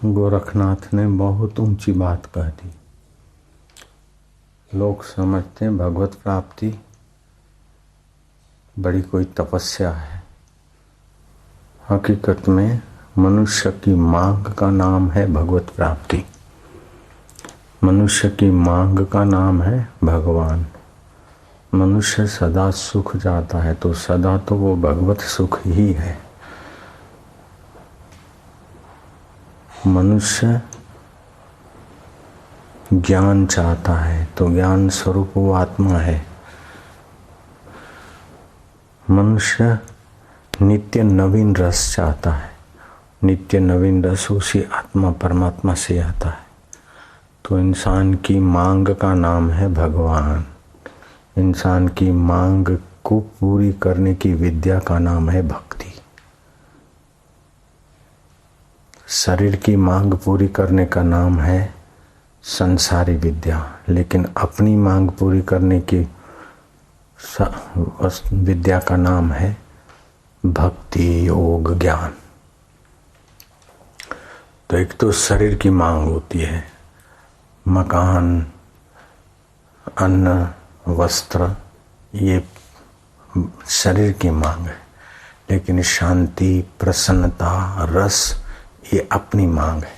गोरखनाथ ने बहुत ऊंची बात कह दी। लोग समझते हैं भगवत प्राप्ति बड़ी कोई तपस्या है। हकीकत में मनुष्य की मांग का नाम है भगवत प्राप्ति। मनुष्य की मांग का नाम है भगवान। मनुष्य सदा सुख जाता है तो सदा तो वो भगवत सुख ही है। मनुष्य ज्ञान चाहता है तो ज्ञान स्वरूप वो आत्मा है। मनुष्य नित्य नवीन रस चाहता है, नित्य नवीन रस उसी आत्मा परमात्मा से आता है। तो इंसान की मांग का नाम है भगवान। इंसान की मांग को पूरी करने की विद्या का नाम है भक्ति। शरीर की मांग पूरी करने का नाम है संसारी विद्या, लेकिन अपनी मांग पूरी करने की विद्या का नाम है भक्ति योग ज्ञान। तो एक तो शरीर की मांग होती है, मकान अन्न वस्त्र, ये शरीर की मांग है। लेकिन शांति प्रसन्नता रस ये अपनी मांग है।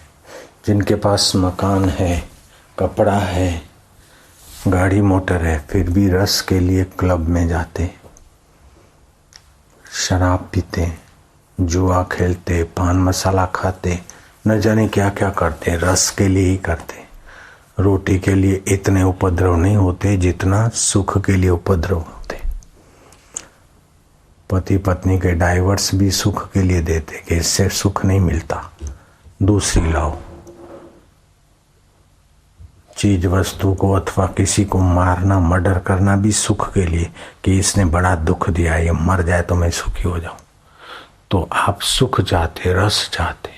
जिनके पास मकान है, कपड़ा है, गाड़ी मोटर है, फिर भी रस के लिए क्लब में जाते, शराब पीते, जुआ खेलते, पान मसाला खाते, न जाने क्या क्या करते, रस के लिए ही करते। रोटी के लिए इतने उपद्रव नहीं होते जितना सुख के लिए उपद्रव होते। पति पत्नी के डाइवर्स भी सुख के लिए देते कि इससे सुख नहीं मिलता, दूसरी लाओ। चीज वस्तु को अथवा किसी को मारना मर्डर करना भी सुख के लिए कि इसने बड़ा दुख दिया, ये मर जाए तो मैं सुखी हो जाऊं। तो आप सुख चाहते, रस चाहते।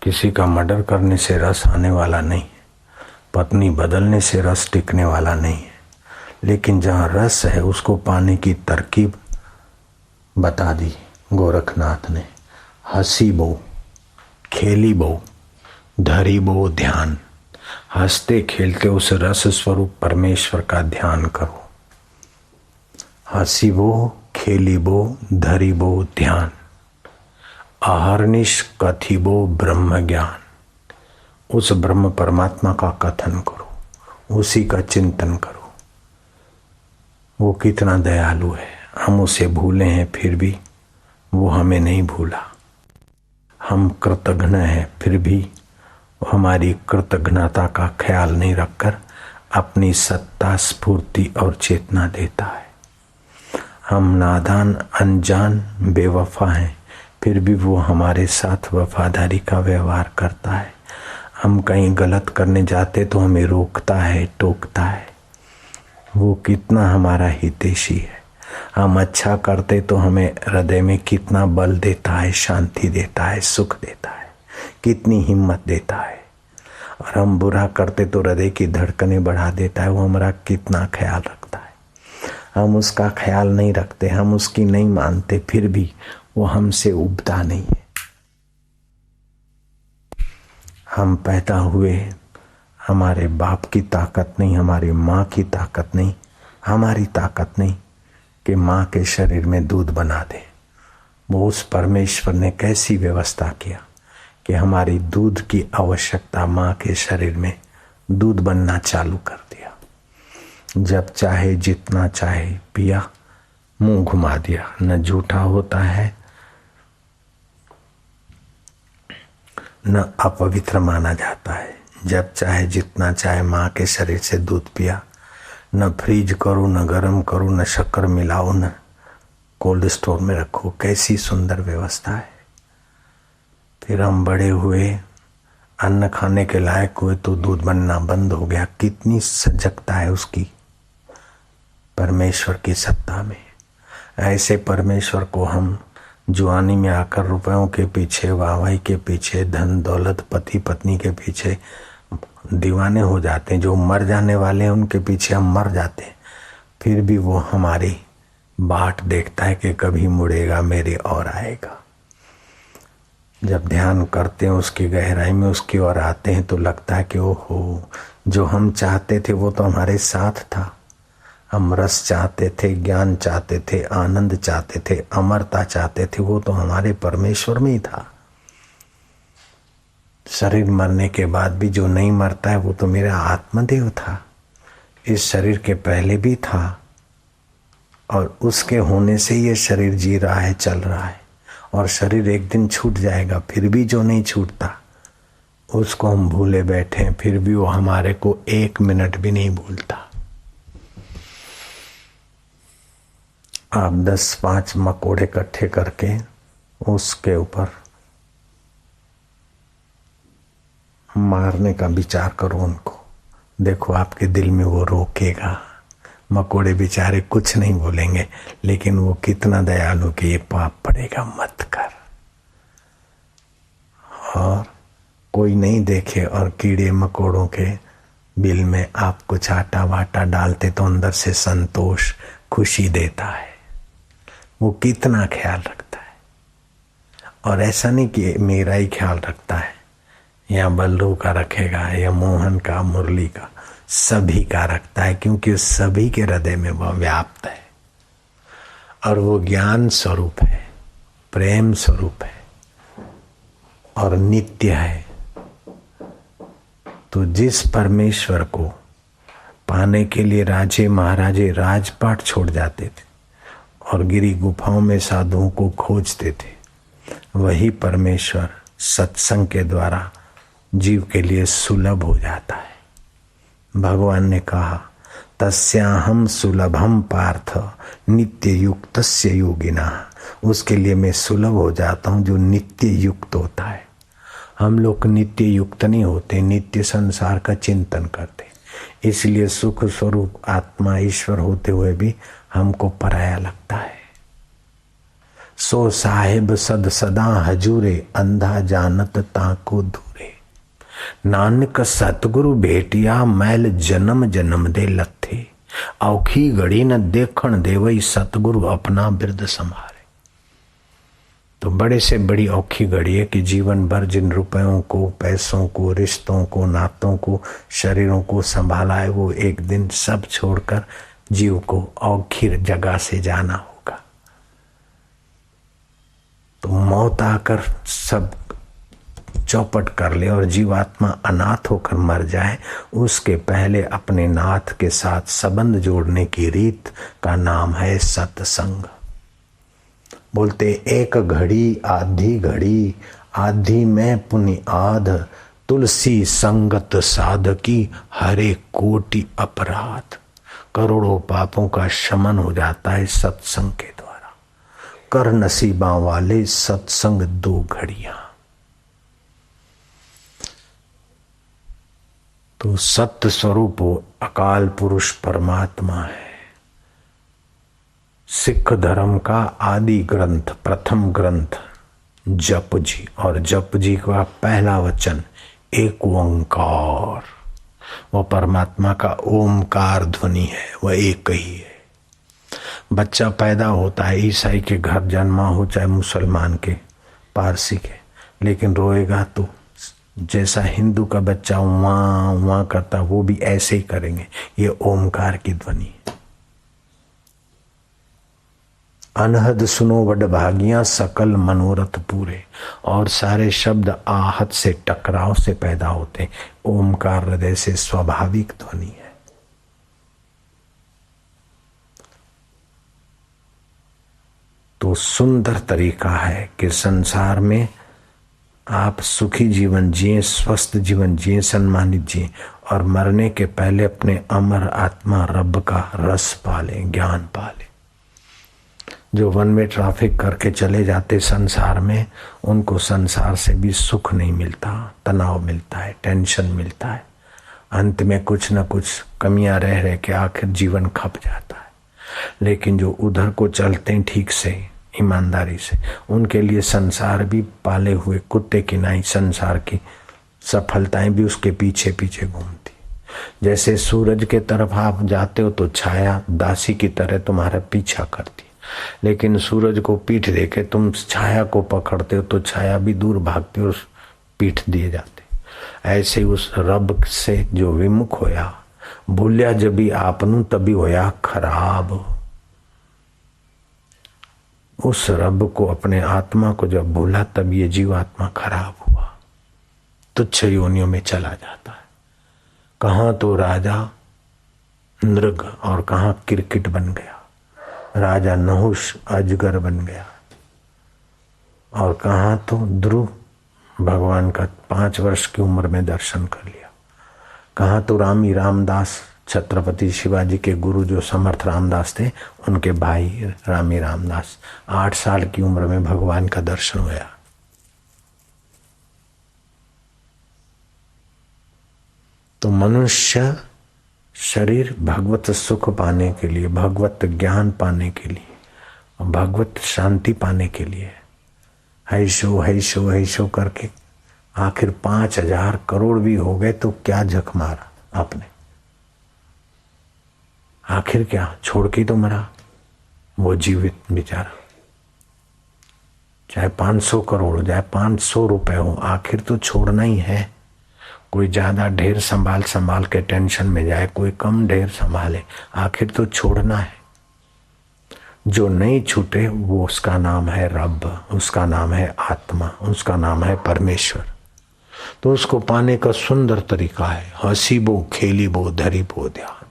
किसी का मर्डर करने से रस आने वाला नहीं है, पत्नी बदलने से रस टिकने वाला नहीं है। लेकिन जहाँ रस है उसको पाने की तरकीब बता दी गोरखनाथ ने। हंसी बो, खेली बो, धरी बो ध्यान। हंसते खेलते उस रस स्वरूप परमेश्वर का ध्यान करो। हंसी बो, खेली बो, धरी बो ध्यान। अहर्निश कथी बो ब्रह्म ज्ञान। उस ब्रह्म परमात्मा का कथन करो, उसी का चिंतन करो। वो कितना दयालु है। हम उसे भूले हैं फिर भी वो हमें नहीं भूला। हम कृतघ्न हैं फिर भी हमारी कृतघ्नता का ख्याल नहीं रखकर अपनी सत्ता स्फूर्ति और चेतना देता है। हम नादान अनजान बेवफा हैं फिर भी वो हमारे साथ वफादारी का व्यवहार करता है। हम कहीं गलत करने जाते तो हमें रोकता है, टोकता है। वो कितना हमारा हितैषी है। हम अच्छा करते तो हमें हृदय में कितना बल देता है, शांति देता है, सुख देता है, कितनी हिम्मत देता है। और हम बुरा करते तो हृदय की धड़कनें बढ़ा देता है। वो हमारा कितना ख्याल रखता है। हम उसका ख्याल नहीं रखते, हम उसकी नहीं मानते, फिर भी वो हमसे उबता नहीं है। हम पैदा हुए, हमारे बाप की ताकत नहीं, हमारी माँ की ताकत नहीं, हमारी ताकत नहीं कि माँ के शरीर में दूध बना दे। वो उस परमेश्वर ने कैसी व्यवस्था किया कि हमारी दूध की आवश्यकता माँ के शरीर में दूध बनना चालू कर दिया। जब चाहे जितना चाहे पिया, मुंह घुमा दिया। न झूठा होता है न अपवित्र माना जाता है। जब चाहे जितना चाहे माँ के शरीर से दूध पिया। न फ्रीज करो, न गर्म करो, न शक्कर मिलाओ, न कोल्ड स्टोर में रखो। कैसी सुंदर व्यवस्था है। फिर हम बड़े हुए, अन्न खाने के लायक हुए तो दूध बनना बंद हो गया। कितनी सजगता है उसकी परमेश्वर की सत्ता में। ऐसे परमेश्वर को हम जुआनी में आकर रुपयों के पीछे, वाहवाही के पीछे, धन दौलत पति पत्नी के पीछे दीवाने हो जाते हैं। जो मर जाने वाले हैं उनके पीछे हम मर जाते हैं। फिर भी वो हमारी बाट देखता है कि कभी मुड़ेगा मेरे और आएगा। जब ध्यान करते हैं उसकी गहराई में उसकी ओर आते हैं तो लगता है कि ओहो, जो हम चाहते थे वो तो हमारे साथ था। हम रस चाहते थे, ज्ञान चाहते थे, आनंद चाहते थे, अमरता चाहते थे, वो तो हमारे परमेश्वर में ही था। शरीर मरने के बाद भी जो नहीं मरता है वो तो मेरा आत्मदेव था। इस शरीर के पहले भी था और उसके होने से ये शरीर जी रहा है, चल रहा है। और शरीर एक दिन छूट जाएगा, फिर भी जो नहीं छूटता उसको हम भूले बैठे हैं, फिर भी वो हमारे को 1 मिनट भी नहीं भूलता। आप 10-5 मकोड़े इकट्ठे करके उसके ऊपर मारने का विचार करो उनको, देखो आपके दिल में वो रोकेगा। मकोड़े बेचारे कुछ नहीं बोलेंगे, लेकिन वो कितना दयालु कि ये पाप पड़ेगा, मत कर। और कोई नहीं देखे और कीड़े मकोड़ों के बिल में आप कुछ आटा वाटा डालते तो अंदर से संतोष, खुशी देता है। वो कितना ख्याल रखता है। और ऐसा नहीं कि मेरा ही ख्याल रखता है या बल्लू का रखेगा या मोहन का, मुरली का, सभी का रखता है, क्योंकि सभी के हृदय में वह व्याप्त है। और वो ज्ञान स्वरूप है, प्रेम स्वरूप है और नित्य है। तो जिस परमेश्वर को पाने के लिए राजे महाराजे राजपाट छोड़ जाते थे और गिरी गुफाओं में साधुओं को खोजते थे, वही परमेश्वर सत्संग के द्वारा जीव के लिए सुलभ हो जाता है। भगवान ने कहा, तस्याहम सुलभम पार्थ नित्य युक्तस्य योगिना। उसके लिए मैं सुलभ हो जाता हूँ जो नित्य युक्त होता है। हम लोग नित्य युक्त नहीं होते, नित्य संसार का चिंतन करते, इसलिए सुख स्वरूप आत्मा ईश्वर होते हुए भी हमको पराया लगता है। सो साहेब सद सदा हजूरे, अंधा जानत ताको दूरे। नानक सतगुरु भेटिया, मैल जन्म जन्म दे लथे। औखी घड़ी न देखण देवई, सतगुरु अपना बिरद संभारे। तो बड़े से बड़ी औखी घड़ी है कि जीवन भर जिन रुपयों को, पैसों को, रिश्तों को, नातों को, शरीरों को संभाला है, वो एक दिन सब छोड़कर जीव को औखी जगह से जाना होगा। तो मौत आकर सब चौपट कर ले और जीवात्मा अनाथ होकर मर जाए, उसके पहले अपने नाथ के साथ संबंध जोड़ने की रीत का नाम है सत्संग। बोलते एक घड़ी आधी घड़ी, आधी में पुनि आध। तुलसी संगत साधकी, हरे कोटि अपराध। करोड़ों पापों का शमन हो जाता है सत्संग के द्वारा। कर नसीबा वाले सत्संग 2 घड़ियां। तो सत्य स्वरूप अकाल पुरुष परमात्मा है। सिख धर्म का आदि ग्रंथ, प्रथम ग्रंथ जप जी, और जप जी का पहला वचन एक ओंकार। वह परमात्मा का ओमकार ध्वनि है, वह एक ही है। बच्चा पैदा होता है, ईसाई के घर जन्मा हो चाहे मुसलमान के, पारसी के, लेकिन रोएगा तो जैसा हिंदू का बच्चा वहाँ वहाँ करता, वो भी ऐसे ही करेंगे। ये ओमकार की ध्वनि है। अनहद सुनो वड भागियां, सकल मनोरथ पूरे। और सारे शब्द आहत से, टकराव से पैदा होते। ओमकार हृदय से स्वाभाविक ध्वनि है। तो सुंदर तरीका है कि संसार में आप सुखी जीवन जिए, स्वस्थ जीवन जिए, सम्मानित जिए, और मरने के पहले अपने अमर आत्मा रब का रस पाले, ज्ञान पाले। जो वन में ट्रैफिक करके चले जाते संसार में, उनको संसार से भी सुख नहीं मिलता, तनाव मिलता है, टेंशन मिलता है। अंत में कुछ न कुछ कमियां रह रह के आखिर जीवन खप जाता है। लेकिन जो उधर को चलते हैं ठीक से, ईमानदारी से, उनके लिए संसार भी पाले हुए कुत्ते की नाई, संसार की सफलताएं भी उसके पीछे पीछे घूमती। जैसे सूरज के तरफ आप जाते हो तो छाया दासी की तरह तुम्हारा पीछा करती। लेकिन सूरज को पीठ देके तुम छाया को पकड़ते हो तो छाया भी दूर भागती और पीठ दिए जाते। ऐसे उस रब से जो विमुख होया, भूलिया जब आपनू तभी होया खराब। उस रब को, अपने आत्मा को जब भूला तब ये जीवात्मा खराब हुआ, तुच्छ योनियों में चला जाता है। कहाँ तो राजा नृग और कहाँ क्रिकेट बन गया, राजा नहुष अजगर बन गया, और कहाँ तो ध्रुव भगवान का 5 वर्ष की उम्र में दर्शन कर लिया। कहाँ तो रामी रामदास, छत्रपति शिवाजी के गुरु जो समर्थ रामदास थे, उनके भाई रामी रामदास 8 साल की उम्र में भगवान का दर्शन हुआ। तो मनुष्य शरीर भगवत सुख पाने के लिए, भगवत ज्ञान पाने के लिए, भगवत शांति पाने के लिए हैशो हैशो हैशो करके आखिर 5,000 करोड़ भी हो गए तो क्या झक मारा आपने? आखिर क्या छोड़ के तो मरा वो जीवित बेचारा। चाहे 500 करोड़ हो, चाहे 500 रुपए हो, आखिर तो छोड़ना ही है। कोई ज्यादा ढेर संभाल के टेंशन में जाए, कोई कम ढेर संभाले, आखिर तो छोड़ना है। जो नहीं छूटे वो उसका नाम है रब, उसका नाम है आत्मा, उसका नाम है परमेश्वर। तो उसको पाने का सुंदर तरीका है हसीबो खेलीबो धरीबो ध्यान,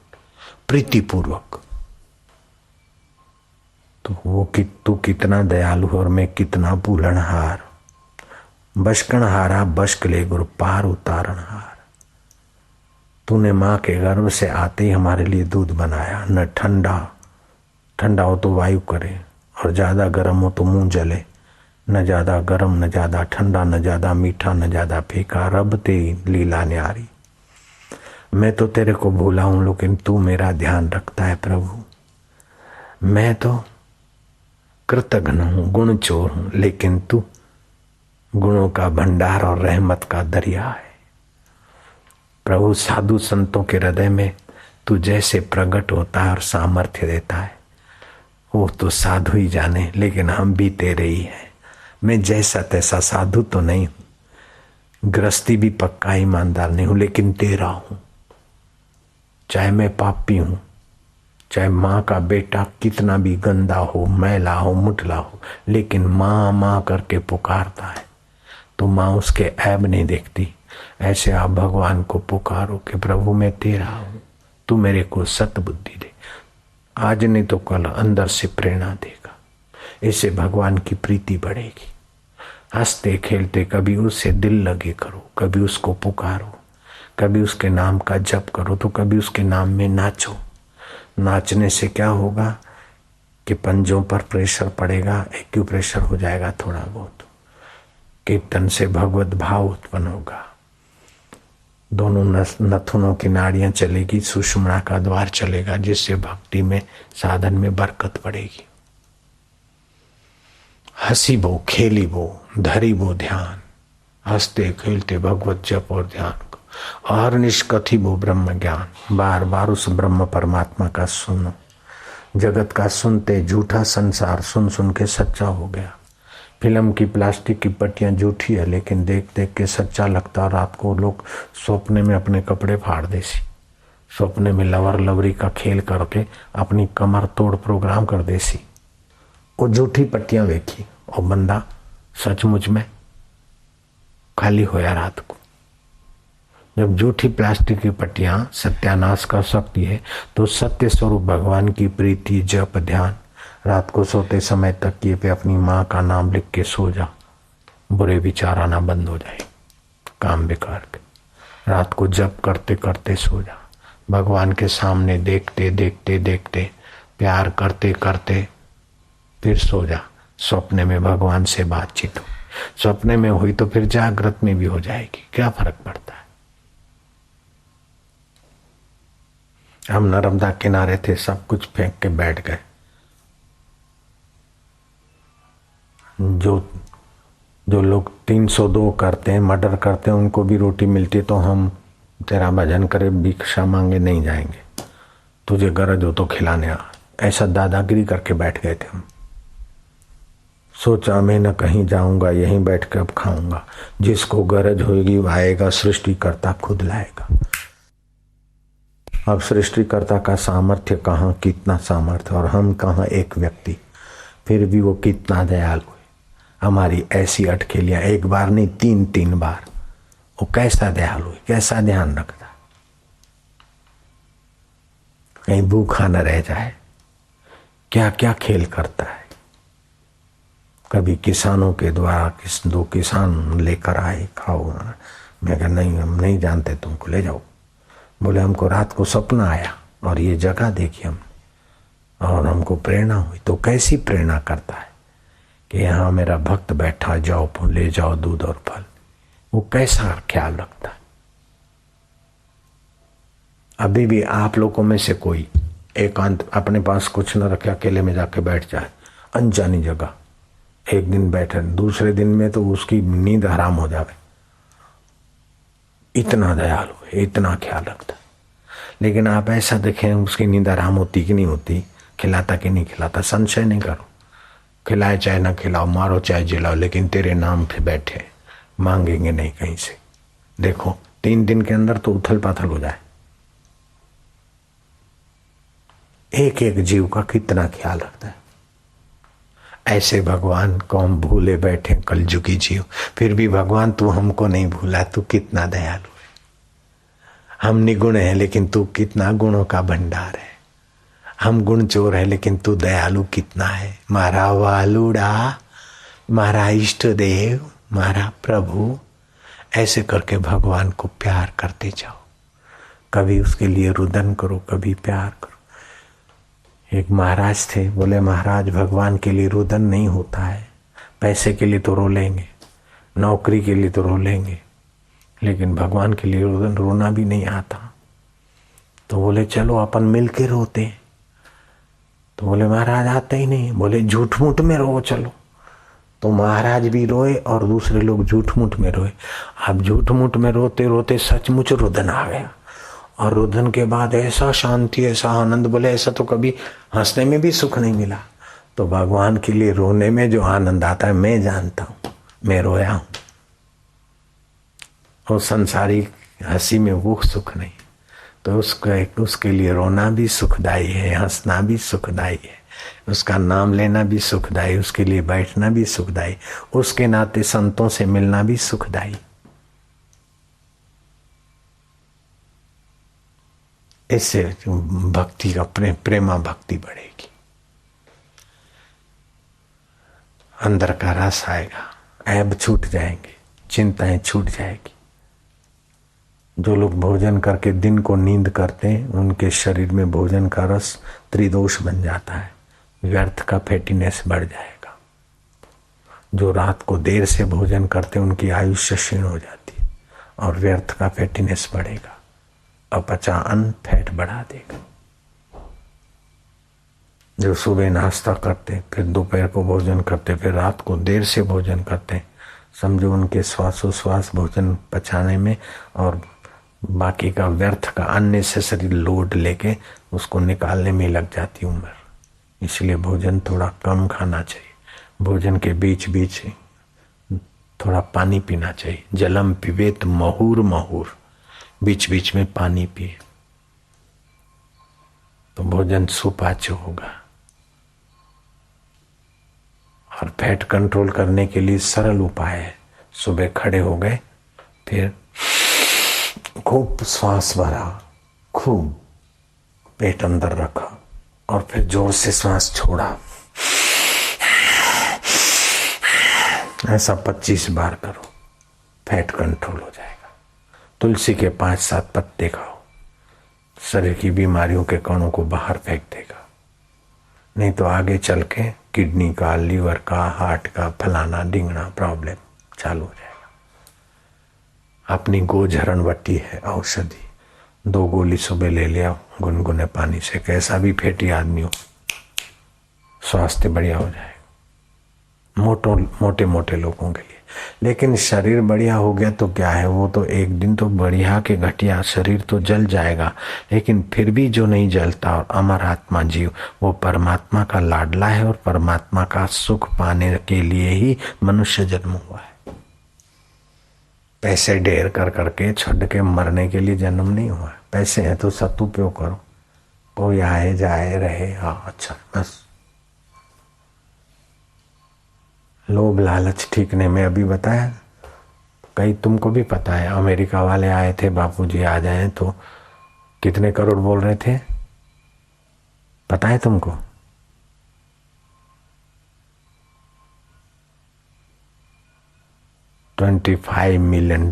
प्रीतिपूर्वक। तो वो तू कितना दयालु और मैं कितना भूलनहार, बशकणहारा बशक ले गुरु पार उतारणहार। तूने माँ के गर्भ से आते ही हमारे लिए दूध बनाया, न ठंडा हो तो वायु करे और ज्यादा गर्म हो तो मुंह जले, न ज्यादा गर्म न ज्यादा ठंडा, न ज्यादा मीठा न ज्यादा फीका, रब तेरी लीला न्यारी। मैं तो तेरे को भूला हूं लेकिन तू मेरा ध्यान रखता है प्रभु। मैं तो कृतघ्न हूं, गुण चोर हूं, लेकिन तू गुणों का भंडार और रहमत का दरिया है प्रभु। साधु संतों के हृदय में तू जैसे प्रकट होता है और सामर्थ्य देता है, वो तो साधु ही जाने, लेकिन हम भी तेरे ही हैं। मैं जैसा तैसा साधु तो नहीं हूं, गृहस्थी भी पक्का ईमानदार नहीं हूं, लेकिन तेरा हूं। चाहे मैं पापी हूं, चाहे माँ का बेटा कितना भी गंदा हो, मैला हो, मुठला हो, लेकिन माँ माँ करके पुकारता है तो माँ उसके ऐब नहीं देखती। ऐसे आप भगवान को पुकारो कि प्रभु मैं तेरा हूं, तू मेरे को सत बुद्धि दे। आज नहीं तो कल अंदर से प्रेरणा देगा, इससे भगवान की प्रीति बढ़ेगी। हंसते खेलते कभी उससे दिल लगे करो, कभी उसको पुकारो, कभी उसके नाम का जप करो, तो कभी उसके नाम में नाचो। नाचने से क्या होगा कि पंजों पर प्रेशर पड़ेगा, एक्यूप्रेशर हो जाएगा थोड़ा बहुत। कीर्तन से भगवत भाव उत्पन्न होगा, दोनों नथुनों की नाड़ियां चलेगी, सुषुम्ना का द्वार चलेगा, जिससे भक्ति में साधन में बरकत बढ़ेगी। हंसी बो खेली बो धरी बो ध्यान, हंसते खेलते भगवत जप और ध्यान को, और निष्कथी बो ब्रह्म ज्ञान। बार बार उस ब्रह्म परमात्मा का सुनो। जगत का सुनते झूठा संसार सुन सुन के सच्चा हो गया। फिल्म की प्लास्टिक की पट्टियां झूठी है, लेकिन देख देख के सच्चा लगता। रात को लोग सपने में अपने कपड़े फाड़ देसी, सपने में लवर लवरी का खेल करके अपनी कमर तोड़ प्रोग्राम कर देसी। वो झूठी पट्टियां देखी और बंदा सचमुच में खाली होया रात को। जब झूठी प्लास्टिक की पट्टियां सत्यानाश कर सकती है, तो सत्य स्वरूप भगवान की प्रीति जप ध्यान रात को सोते समय तकिए पे अपनी माँ का नाम लिख के सो जा, बुरे विचार आना बंद हो जाए। काम बेकार के रात को जप करते करते सो जा, भगवान के सामने देखते देखते देखते प्यार करते करते फिर सो जा। सपने में भगवान से बातचीत हो, सपने में हुई तो फिर जागृत में भी हो जाएगी, क्या फर्क पड़ता है। हम नर्मदा किनारे थे, सब कुछ फेंक के बैठ गए। जो लोग 302 करते हैं, मर्डर करते हैं, उनको भी रोटी मिलती, तो हम तेरा भजन करे भिक्षा मांगे नहीं जाएंगे। तुझे गरज हो तो खिलाने आ, ऐसा दादागिरी करके बैठ गए थे हम। सोचा मैं न कहीं जाऊंगा, यहीं बैठ कर अब खाऊंगा, जिसको गरज होगी वो आएगा, सृष्टिकर्ता खुद लाएगा। अब सृष्टिकर्ता का सामर्थ्य कहाँ, कितना सामर्थ्य, और हम कहाँ एक व्यक्ति, फिर भी वो कितना दयालु है। हमारी ऐसी अटखेलियां, एक बार नहीं 3 बार, वो कैसा दयालु है, कैसा ध्यान रखता, कहीं भूखा न रह जाए, क्या क्या खेल करता है। कभी किसानों के द्वारा 2 किसान लेकर आए, खाओ, मैं कहा नहीं हम नहीं जानते, तुमको ले जाओ। बोले हमको रात को सपना आया और ये जगह देखी हमने और हमको प्रेरणा हुई। तो कैसी प्रेरणा करता है कि यहाँ मेरा भक्त बैठा, जाओ ले जाओ दूध और फल, वो कैसा ख्याल रखता है। अभी भी आप लोगों में से कोई एकांत अपने पास कुछ न रखे, अकेले में जाके बैठ जाए अनजानी जगह, एक दिन बैठे, दूसरे दिन में तो उसकी नींद हराम हो जावे, इतना दयालु है, इतना ख्याल रखता। लेकिन आप ऐसा देखें उसकी नींद आराम होती कि नहीं होती, खिलाता कि नहीं खिलाता, संशय नहीं करो। खिलाए चाहे ना खिलाओ, मारो चाहे जिलाओ, लेकिन तेरे नाम पे बैठे, मांगेंगे नहीं कहीं से। देखो 3 दिन के अंदर तो उथल पाथल हो जाए। एक एक जीव का कितना ख्याल रखता है। ऐसे भगवान को हम भूले बैठे, कलजुगी जीव, फिर भी भगवान तू हमको नहीं भूला, तू कितना दयालु है। हम निगुण हैं लेकिन तू कितना गुणों का भंडार है। हम गुण चोर है लेकिन तू दयालु कितना है। मारा वालुड़ा, मारा इष्ट देव, मारा प्रभु, ऐसे करके भगवान को प्यार करते जाओ। कभी उसके लिए रुदन करो, कभी प्यार करो। एक महाराज थे, बोले महाराज भगवान के लिए रुदन नहीं होता है, पैसे के लिए तो रो लेंगे, नौकरी के लिए तो रो लेंगे, लेकिन भगवान के लिए रुदन रोना भी नहीं आता। तो बोले चलो अपन मिल के रोते। तो बोले महाराज आते ही नहीं। बोले झूठ मूठ में रो चलो। तो महाराज भी रोए और दूसरे लोग झूठ मूठ में रोए। अब झूठ मूठ में रोते रोते सचमुच रुदन आ गया, और रुदन के बाद ऐसा शांति, ऐसा आनंद, बोले ऐसा तो कभी हंसने में भी सुख नहीं मिला। तो भगवान के लिए रोने में जो आनंद आता है मैं जानता हूं, मैं रोया हूं। और संसारी हंसी में वो सुख नहीं। तो उसके लिए रोना भी सुखदायी है, हंसना भी सुखदायी है, उसका नाम लेना भी सुखदायी, उसके लिए बैठना भी सुखदायी, उसके नाते संतों से मिलना भी सुखदायी। इससे भक्ति का प्रेमा भक्ति बढ़ेगी, अंदर का रस आएगा, ऐब छूट जाएंगे, चिंताएं छूट जाएगी। जो लोग भोजन करके दिन को नींद करते हैं उनके शरीर में भोजन का रस त्रिदोष बन जाता है, व्यर्थ का फैटीनेस बढ़ जाएगा। जो रात को देर से भोजन करते हैं उनकी आयुष्य क्षीण हो जाती है और व्यर्थ का फैटीनेस बढ़ेगा। अपचा अन्न फैट बढ़ा देगा। जो सुबह नाश्ता करते, फिर दोपहर को भोजन करते, फिर रात को देर से भोजन करते, समझो उनके श्वासोश्वास भोजन पचाने में और बाकी का व्यर्थ का अननेसेसरी लोड लेके उसको निकालने में लग जाती उम्र। इसलिए भोजन थोड़ा कम खाना चाहिए। भोजन के बीच बीच थोड़ा पानी पीना चाहिए। जलम पिबेत महुर महुर, बीच बीच में पानी पिए तो भोजन सुपाच्य होगा। और फैट कंट्रोल करने के लिए सरल उपाय है। सुबह खड़े हो गए, फिर खूब श्वास भरा, खूब पेट अंदर रखा और फिर जोर से श्वास छोड़ा। ऐसा 25 बार करो, फैट कंट्रोल हो जाएगा। तुलसी के 5-7 पत्ते खाओ, शरीर की बीमारियों के कणों को बाहर फेंक देगा। नहीं तो आगे चल के किडनी का, लीवर का, हार्ट का, फलाना ढिंगना प्रॉब्लम चालू हो जाएगा। अपनी गोझरण वट्टी है औषधि, 2 गोली सुबह ले लिया गुनगुने पानी से, कैसा भी फेटी आदमी हो स्वास्थ्य बढ़िया हो जाएगा। मोटे मोटे लोगों के लिए। लेकिन शरीर बढ़िया हो गया तो क्या है, वो तो एक दिन तो बढ़िया के घटिया शरीर तो जल जाएगा, लेकिन फिर भी जो नहीं जलता और अमर आत्मा जीव, वो परमात्मा का लाडला है और परमात्मा का सुख पाने के लिए ही मनुष्य जन्म हुआ है। पैसे ढेर कर करके छड़ के मरने के लिए जन्म नहीं हुआ है। पैसे हैं तो सदुपयोग करो, कोई आए जाए रहे, हाँ अच्छा बस। लोभ लालच ठीक नहीं। मैं अभी बताया, कई तुमको भी पता है, अमेरिका वाले आए थे, बापूजी आ जाए तो कितने करोड़ बोल रहे थे, पता है तुमको? $25 मिलियन,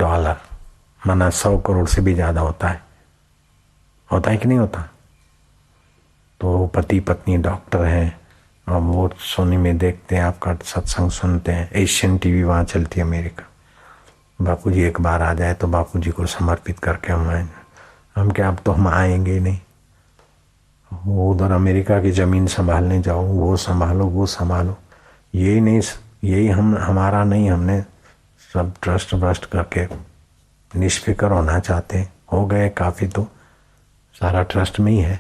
माना 100 करोड़ से भी ज्यादा होता है कि नहीं होता? तो पति पत्नी डॉक्टर हैं, अब वो सोनी में देखते हैं, आपका सत्संग सुनते हैं, एशियन टीवी वहाँ चलती है अमेरिका। बापूजी एक बार आ जाए तो बापूजी को समर्पित करके हम आएंगे। हम क्या, अब तो हम आएंगे ही नहीं। वो उधर अमेरिका की ज़मीन संभालने जाओ, वो संभालो, यही नहीं, यही हमारा नहीं, हमने सब ट्रस्ट व्रस्ट करके निष्फिक्र होना चाहते, हो गए काफ़ी, तो सारा ट्रस्ट में ही है,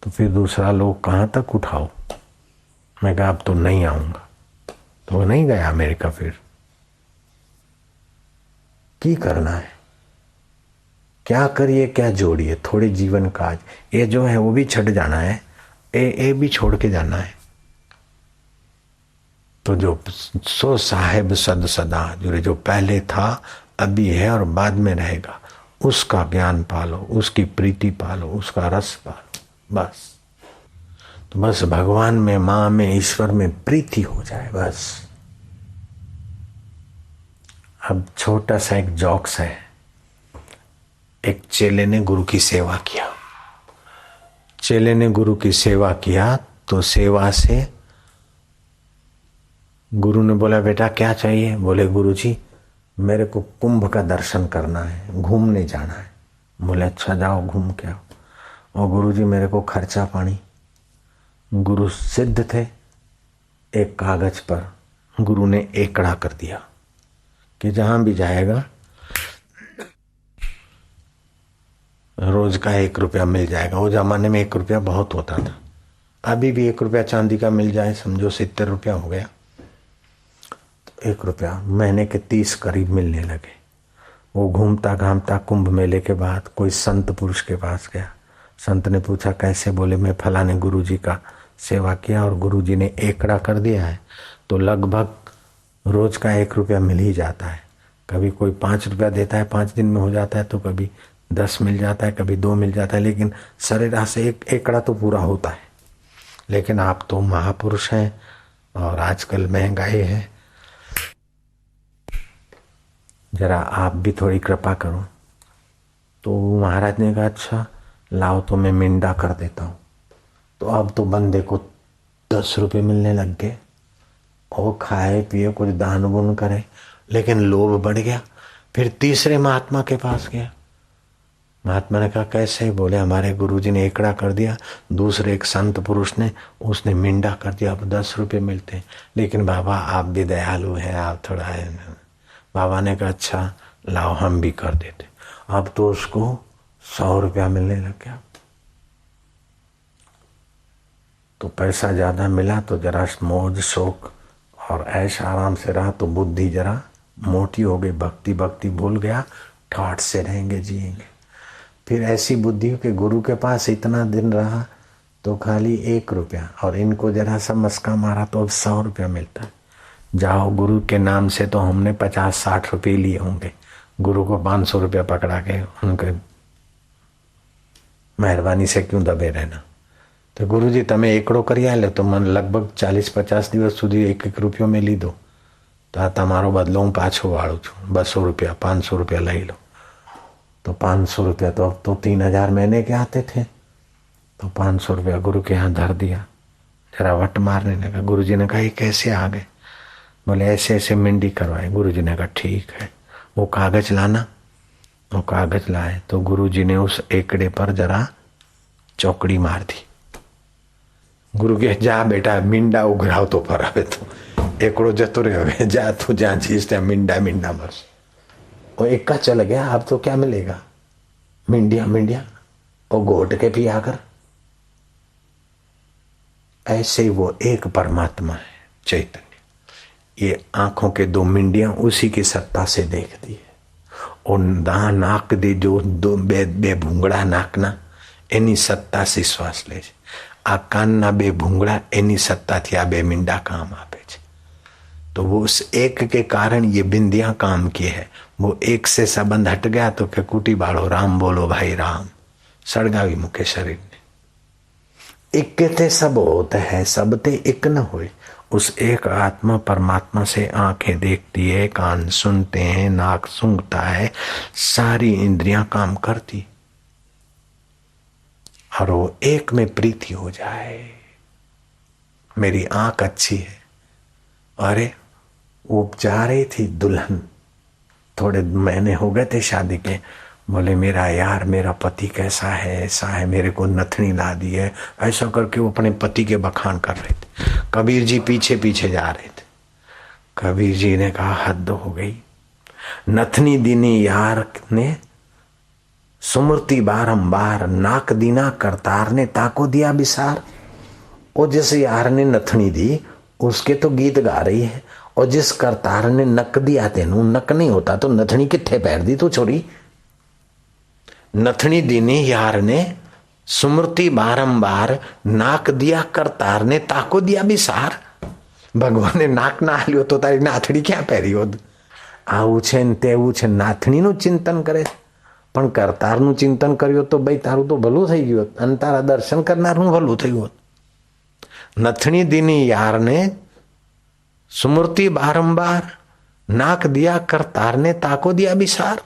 तो फिर दूसरा लोग कहाँ तक उठाओ। मैं कहा अब तो नहीं आऊँगा, तो वो नहीं गया अमेरिका। फिर की करना है, क्या करिए क्या जोड़िए, थोड़े जीवन काज, ये जो है वो भी छट जाना है, ये भी छोड़ के जाना है। तो जो सो साहेब सद सदा, जो पहले था अभी है और बाद में रहेगा, उसका ज्ञान पालो, उसकी प्रीति पालो, उसका रस पालो, बस। तो बस भगवान में, माँ में, ईश्वर में प्रीति हो जाए बस। अब छोटा सा एक जॉक्स है। एक चेले ने गुरु की सेवा किया, चेले ने गुरु की सेवा किया, तो सेवा से गुरु ने बोला बेटा क्या चाहिए? बोले गुरुजी मेरे को कुंभ का दर्शन करना है, घूमने जाना है। बोले अच्छा जाओ घूम के आओ। और गुरुजी मेरे को खर्चा पानी। गुरु सिद्ध थे, एक कागज पर गुरु ने एकड़ा कर दिया कि जहां भी जाएगा रोज का 1 रुपया मिल जाएगा। वो जमाने में 1 रुपया बहुत होता था, अभी भी 1 रुपया चांदी का मिल जाए समझो 70 रुपया हो गया। तो 1 रुपया महीने के 30 करीब मिलने लगे। वो घूमता घामता कुंभ मेले के बाद कोई संत पुरुष के पास गया। संत ने पूछा कैसे? बोले मैं फलाने गुरुजी का सेवा किया और गुरुजी ने एकड़ा कर दिया है, तो लगभग रोज का 1 रुपया मिल ही जाता है। कभी कोई 5 रुपया देता है, 5 दिन में हो जाता है, तो कभी 10 मिल जाता है, कभी 2 मिल जाता है, लेकिन सरेराह से एक एकड़ा तो पूरा होता है। लेकिन आप तो महापुरुष हैं और आजकल महंगाई है, जरा आप भी थोड़ी कृपा करो। तो महाराज ने कहा अच्छा लाओ तो मैं मिंडा कर देता हूँ। तो अब तो बंदे को 10 रुपये मिलने लग गए, और खाए पिए कुछ दान गुण करे, लेकिन लोभ बढ़ गया। फिर तीसरे महात्मा के पास गया। महात्मा ने कहा कैसे? बोले हमारे गुरुजी ने एकड़ा कर दिया, दूसरे एक संत पुरुष ने, उसने मिंडा कर दिया, अब 10 रुपये मिलते हैं। लेकिन बाबा आप भी दयालु हैं, आप थोड़ा है। बाबा ने कहा अच्छा लाओ हम भी कर देते। अब तो उसको 100 रुपया मिलने लग गया। तो पैसा ज्यादा मिला तो जरा मौज शौक और ऐश आराम से रहा, तो बुद्धि जरा मोटी हो गई, भक्ति भूल गया, ठाठ से रहेंगे जिएंगे। फिर ऐसी बुद्धि के गुरु के पास इतना दिन रहा तो खाली 1 रुपया, और इनको जरा सा मस्का मारा तो अब 100 रुपया मिलता है। जाओ गुरु के नाम से तो हमने 50-60 रुपये लिए होंगे, गुरु को 500 रुपया पकड़ा के उनके मेहरबानी से क्यों दबे रहना। तो गुरुजी તમે એકડો કરી આલે તો મને લગભગ 40-50 દિવસ સુધી 1-1 રૂપિયો મેં લીધો, તો આ તમારો બદલો હું પાછો વાળું છું, 200 रुपया 500 रुपया લઈ લો। तो 500 रुपया तो अब तो 3000 महीने के आते थे। तो 500 रुपया गुरु के यहाँ धर दिया, जरा वट मारने लगा। गुरु जी ने कहा ये कैसे आ गए? बोले ऐसे ऐसे मिंडी करवाए। गुरु जी ने कहा ठीक है, वो कागज लाना। वो कागज लाए तो गुरु जी ने उस एकड़े पर जरा चौकड़ी मार दी। गुरु के जा बेटा मींडा उघराव तो पर आवे तो एकड़ो जतो रहे जा तू जहाँ चीज मिंडा मिंडा बस वो एक का चल गया। अब तो क्या मिलेगा? मिंडिया मिंडिया और घोट के पिया कर। ऐसे ही वो एक परमात्मा है चैतन्य। ये आंखों के दो मिंडियां उसी की सत्ता से देखती है। और नाक दे जो दो बे भूंगड़ा नाकना एनी सत्ता से श्वास ले आ कानना बे भूंगड़ा एनी सत्ता थी आ बे मिंडा काम आपे। तो वो उस एक के कारण ये बिंदियां काम की है। वो एक से संबंध हट गया तो क्या कुटी बाड़ो राम बोलो भाई राम सड़गावी मुके शरीर ने। एक ते सब होता है, सब ते एक न होए। उस एक आत्मा परमात्मा से आंखें देखती है, कान सुनते हैं, नाक सूंघता है, सारी इंद्रियां काम करती और वो एक में प्रीति हो जाए। मेरी आंख अच्छी है। अरे वो जा रही थी दुल्हन, थोड़े महीने हो गए थे शादी के, बोले मेरा यार मेरा पति कैसा है, ऐसा है, मेरे को नथनी ला दी है, ऐसा करके वो अपने पति के बखान कर रहे थे। कबीर जी पीछे पीछे जा रहे थे। कबीर जी ने कहा हद हो गई। नथनी दीनी यार ने सुमृति बारंबार, नाक दीना करतार ने ताको दिया बिसार। और जिस यार ने नथनी दी उसके तो गीत गा रही है, और जिस करतार ने नक दिया तेनू नक नहीं होता तो नथनी किथे पैर दी तू छोरी। नथनी दीनी यार ने सुमृति बारंबार, नाक दिया करतार ने ताको दिया बिसार। भगवान ने नाक ना लियो तो तारी नाथड़ी क्या પહેરી હોત। આવું છે ને તેવું છે, નાથણીનું ચિંતન કરે પણ કરતારનું ચિંતન કર્યો તો ભાઈ તારું તો ભલું થઈ ગયું હોત અને તારા દર્શન કરનારનું ભલું થયું હોત। नथनी दीनी यार ने सुमृति बारंबार, नाक दिया करतार ने ताको दिया बिसार।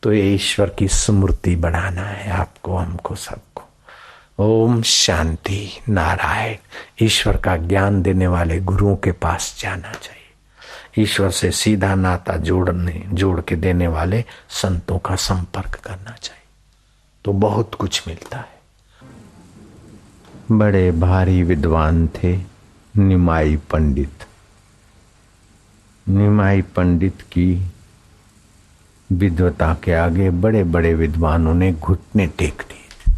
तो ये ईश्वर की स्मृति बढ़ाना है आपको, हमको, सबको। ओम शांति नारायण। ईश्वर का ज्ञान देने वाले गुरुओं के पास जाना चाहिए। ईश्वर से सीधा नाता जोड़ के देने वाले संतों का संपर्क करना चाहिए, तो बहुत कुछ मिलता है। बड़े भारी विद्वान थे निमाई पंडित। निमाई पंडित की विद्वता के आगे बड़े बड़े विद्वानों ने घुटने टेक दिए थे।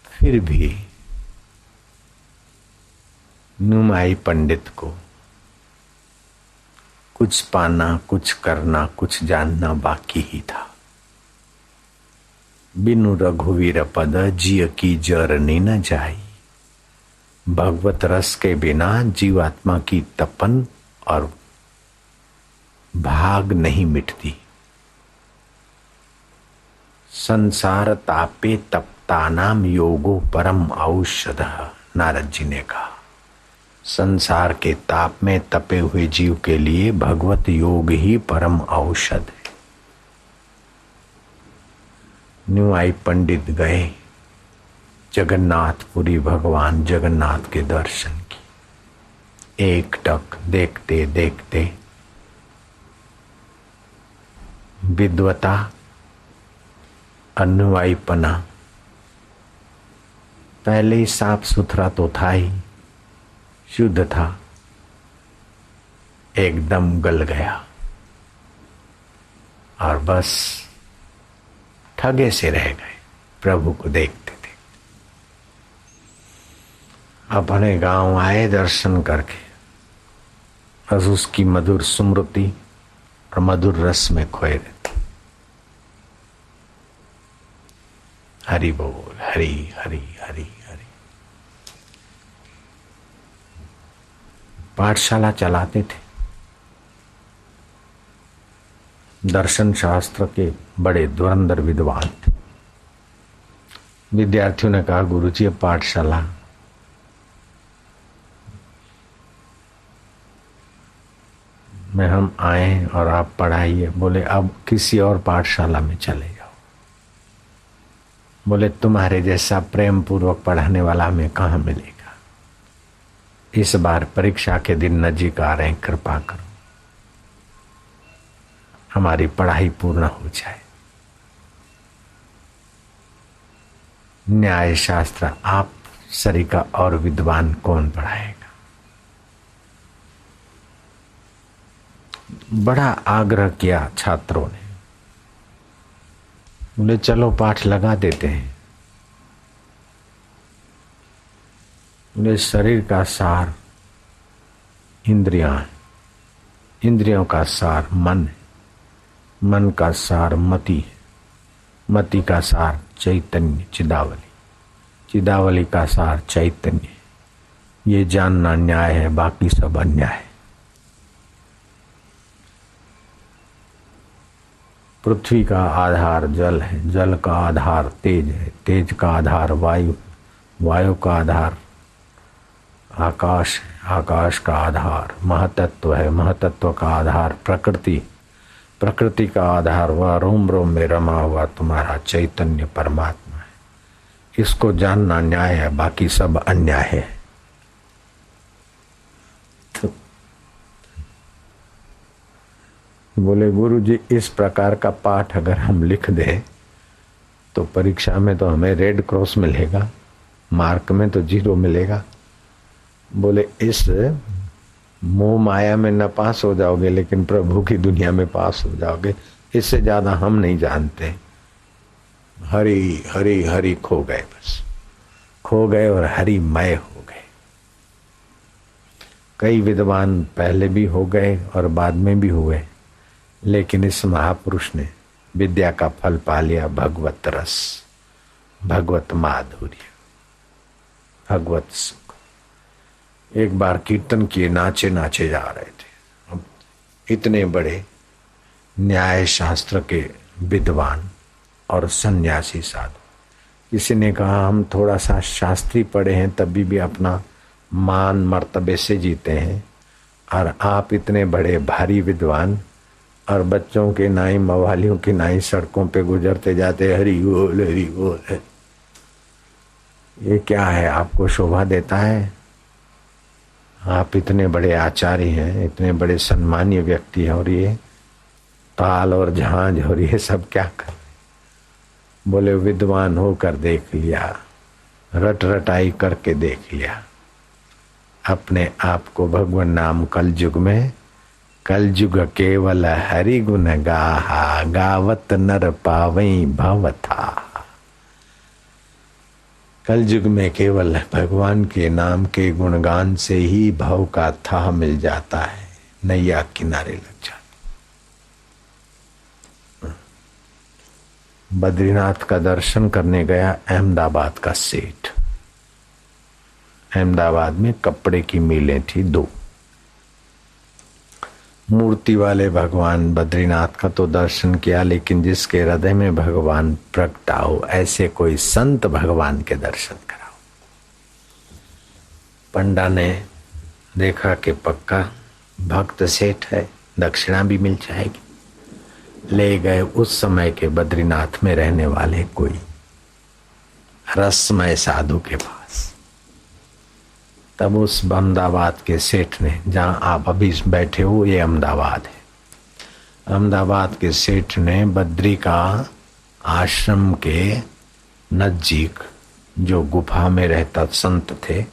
फिर भी निमाई पंडित को कुछ पाना, कुछ करना, कुछ जानना बाकी ही था। बिनु रघुवीर पद जिय की जरनी न जाई। भगवत रस के बिना जीवात्मा की तपन और भाग नहीं मिटती। संसार तापे तपता नाम योगो परम औषध, नारद जी ने कहा। संसार के ताप में तपे हुए जीव के लिए भगवत योग ही परम औषध है। निमाई पंडित गए जगन्नाथपुरी, भगवान जगन्नाथ के दर्शन की। एक टक देखते देखते विद्वता, अनुयायीपना पहले ही साफ सुथरा तो था ही, शुद्ध था, एकदम गल गया और बस ठगे से रह गए प्रभु को देखते देखते। अपने गांव आए दर्शन करके, बस उसकी मधुर स्मृति और मधुर रस में खोए रहते। हरि बोल, हरि हरि हरि हरि। पाठशाला चलाते थे। दर्शन शास्त्र के बड़े धुरंधर विद्वान थे। विद्यार्थियों ने कहा गुरुजी अब पाठशाला में हम आए और आप पढ़ाइए। बोले अब किसी और पाठशाला में चले जाओ। बोले तुम्हारे जैसा प्रेम पूर्वक पढ़ाने वाला हमें कहाँ मिलेगा। इस बार परीक्षा के दिन नजीक आ रहे हैं, कृपा करो हमारी पढ़ाई पूर्ण हो जाए। न्याय शास्त्र आप सरिका और विद्वान कौन पढ़ाएगा। बड़ा आग्रह किया छात्रों ने, बोले चलो पाठ लगा देते हैं। बोले शरीर का सार इंद्रियां, इंद्रियों का सार मन, मन का सार मति, मति का सार चैतन्य चिदावली, चिदावली का सार चैतन्य। ये जानना न्याय है, बाकी सब अन्याय है। पृथ्वी का आधार जल है, जल का आधार तेज है, तेज का आधार वायु, वायु का आधार आकाश है, आकाश का आधार महतत्व है, महतत्व का आधार प्रकृति, प्रकृति का आधार वह रोम रोम में रमा हुआ तुम्हारा चैतन्य परमात्मा है। इसको जानना न्याय है, बाकी सब अन्याय है। तो बोले गुरु जी इस प्रकार का पाठ अगर हम लिख दें तो परीक्षा में तो हमें रेड क्रॉस मिलेगा, मार्क में तो 0 मिलेगा। बोले इस मोह माया में न पास हो जाओगे लेकिन प्रभु की दुनिया में पास हो जाओगे, इससे ज्यादा हम नहीं जानते। हरि हरि हरि खो गए, बस खो गए और हरिमय हो गए। कई विद्वान पहले भी हो गए और बाद में भी हुए, लेकिन इस महापुरुष ने विद्या का फल पा लिया, भगवत रस, भगवत माधुर्य, भगवत सुख। एक बार कीर्तन किए, नाचे नाचे जा रहे थे। अब इतने बड़े न्याय शास्त्र के विद्वान और सन्यासी साधु, किसी ने कहा हम थोड़ा सा शास्त्री पढ़े हैं तभी भी अपना मान मर्तबे से जीते हैं, और आप इतने बड़े भारी विद्वान और बच्चों के नाई मवालियों की नाई सड़कों पे गुजरते जाते हरि बोल हरि बोल, ये क्या है? आपको शोभा देता है? आप इतने बड़े आचार्य हैं, इतने बड़े सम्मानीय व्यक्ति हैं, और ये ताल और झांझ और ये सब क्या कर? बोले विद्वान होकर देख लिया, रट रटाई करके देख लिया, अपने आप को भगवान नाम कलयुग में, कलयुग केवल हरि गुण गाहा, गावत नर पावई भवथा। कलयुग में केवल भगवान के नाम के गुणगान से ही भव का था मिल जाता है, नैया किनारे लग जाती। बद्रीनाथ का दर्शन करने गया अहमदाबाद का सेठ। अहमदाबाद में कपड़े की मिलें थी 2। मूर्ति वाले भगवान बद्रीनाथ का तो दर्शन किया, लेकिन जिसके हृदय में भगवान प्रकटा हो ऐसे कोई संत भगवान के दर्शन कराओ। पंडा ने देखा कि पक्का भक्त सेठ है, दक्षिणा भी मिल जाएगी, ले गए उस समय के बद्रीनाथ में रहने वाले कोई रसमय साधु के पास। तब उस अहमदाबाद के सेठ ने, जहां आप अभी बैठे हो ये अहमदाबाद है, अहमदाबाद के सेठ ने बद्री का आश्रम के नजदीक जो गुफा में रहता संत थे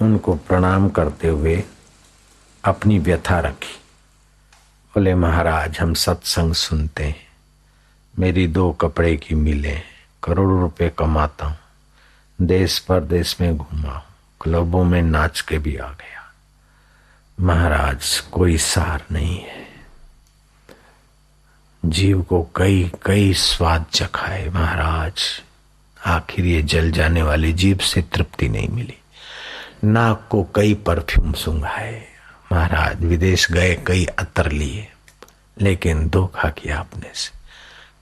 उनको प्रणाम करते हुए अपनी व्यथा रखी। बोले महाराज हम सत्संग सुनते हैं, मेरी 2 कपड़े की मिलें, करोड़ों रुपए कमाता हूँ, देश परदेश में घूमा हूँ, क्लबों में नाच के भी आ गया, महाराज कोई सार नहीं है, जीव को कई कई स्वाद चखाए महाराज, आखिर ये जल जाने वाली जीभ से तृप्ति नहीं मिली, नाक को कई परफ्यूम सूंघाए महाराज, विदेश गए कई अतर लिए लेकिन धोखा किया अपने से,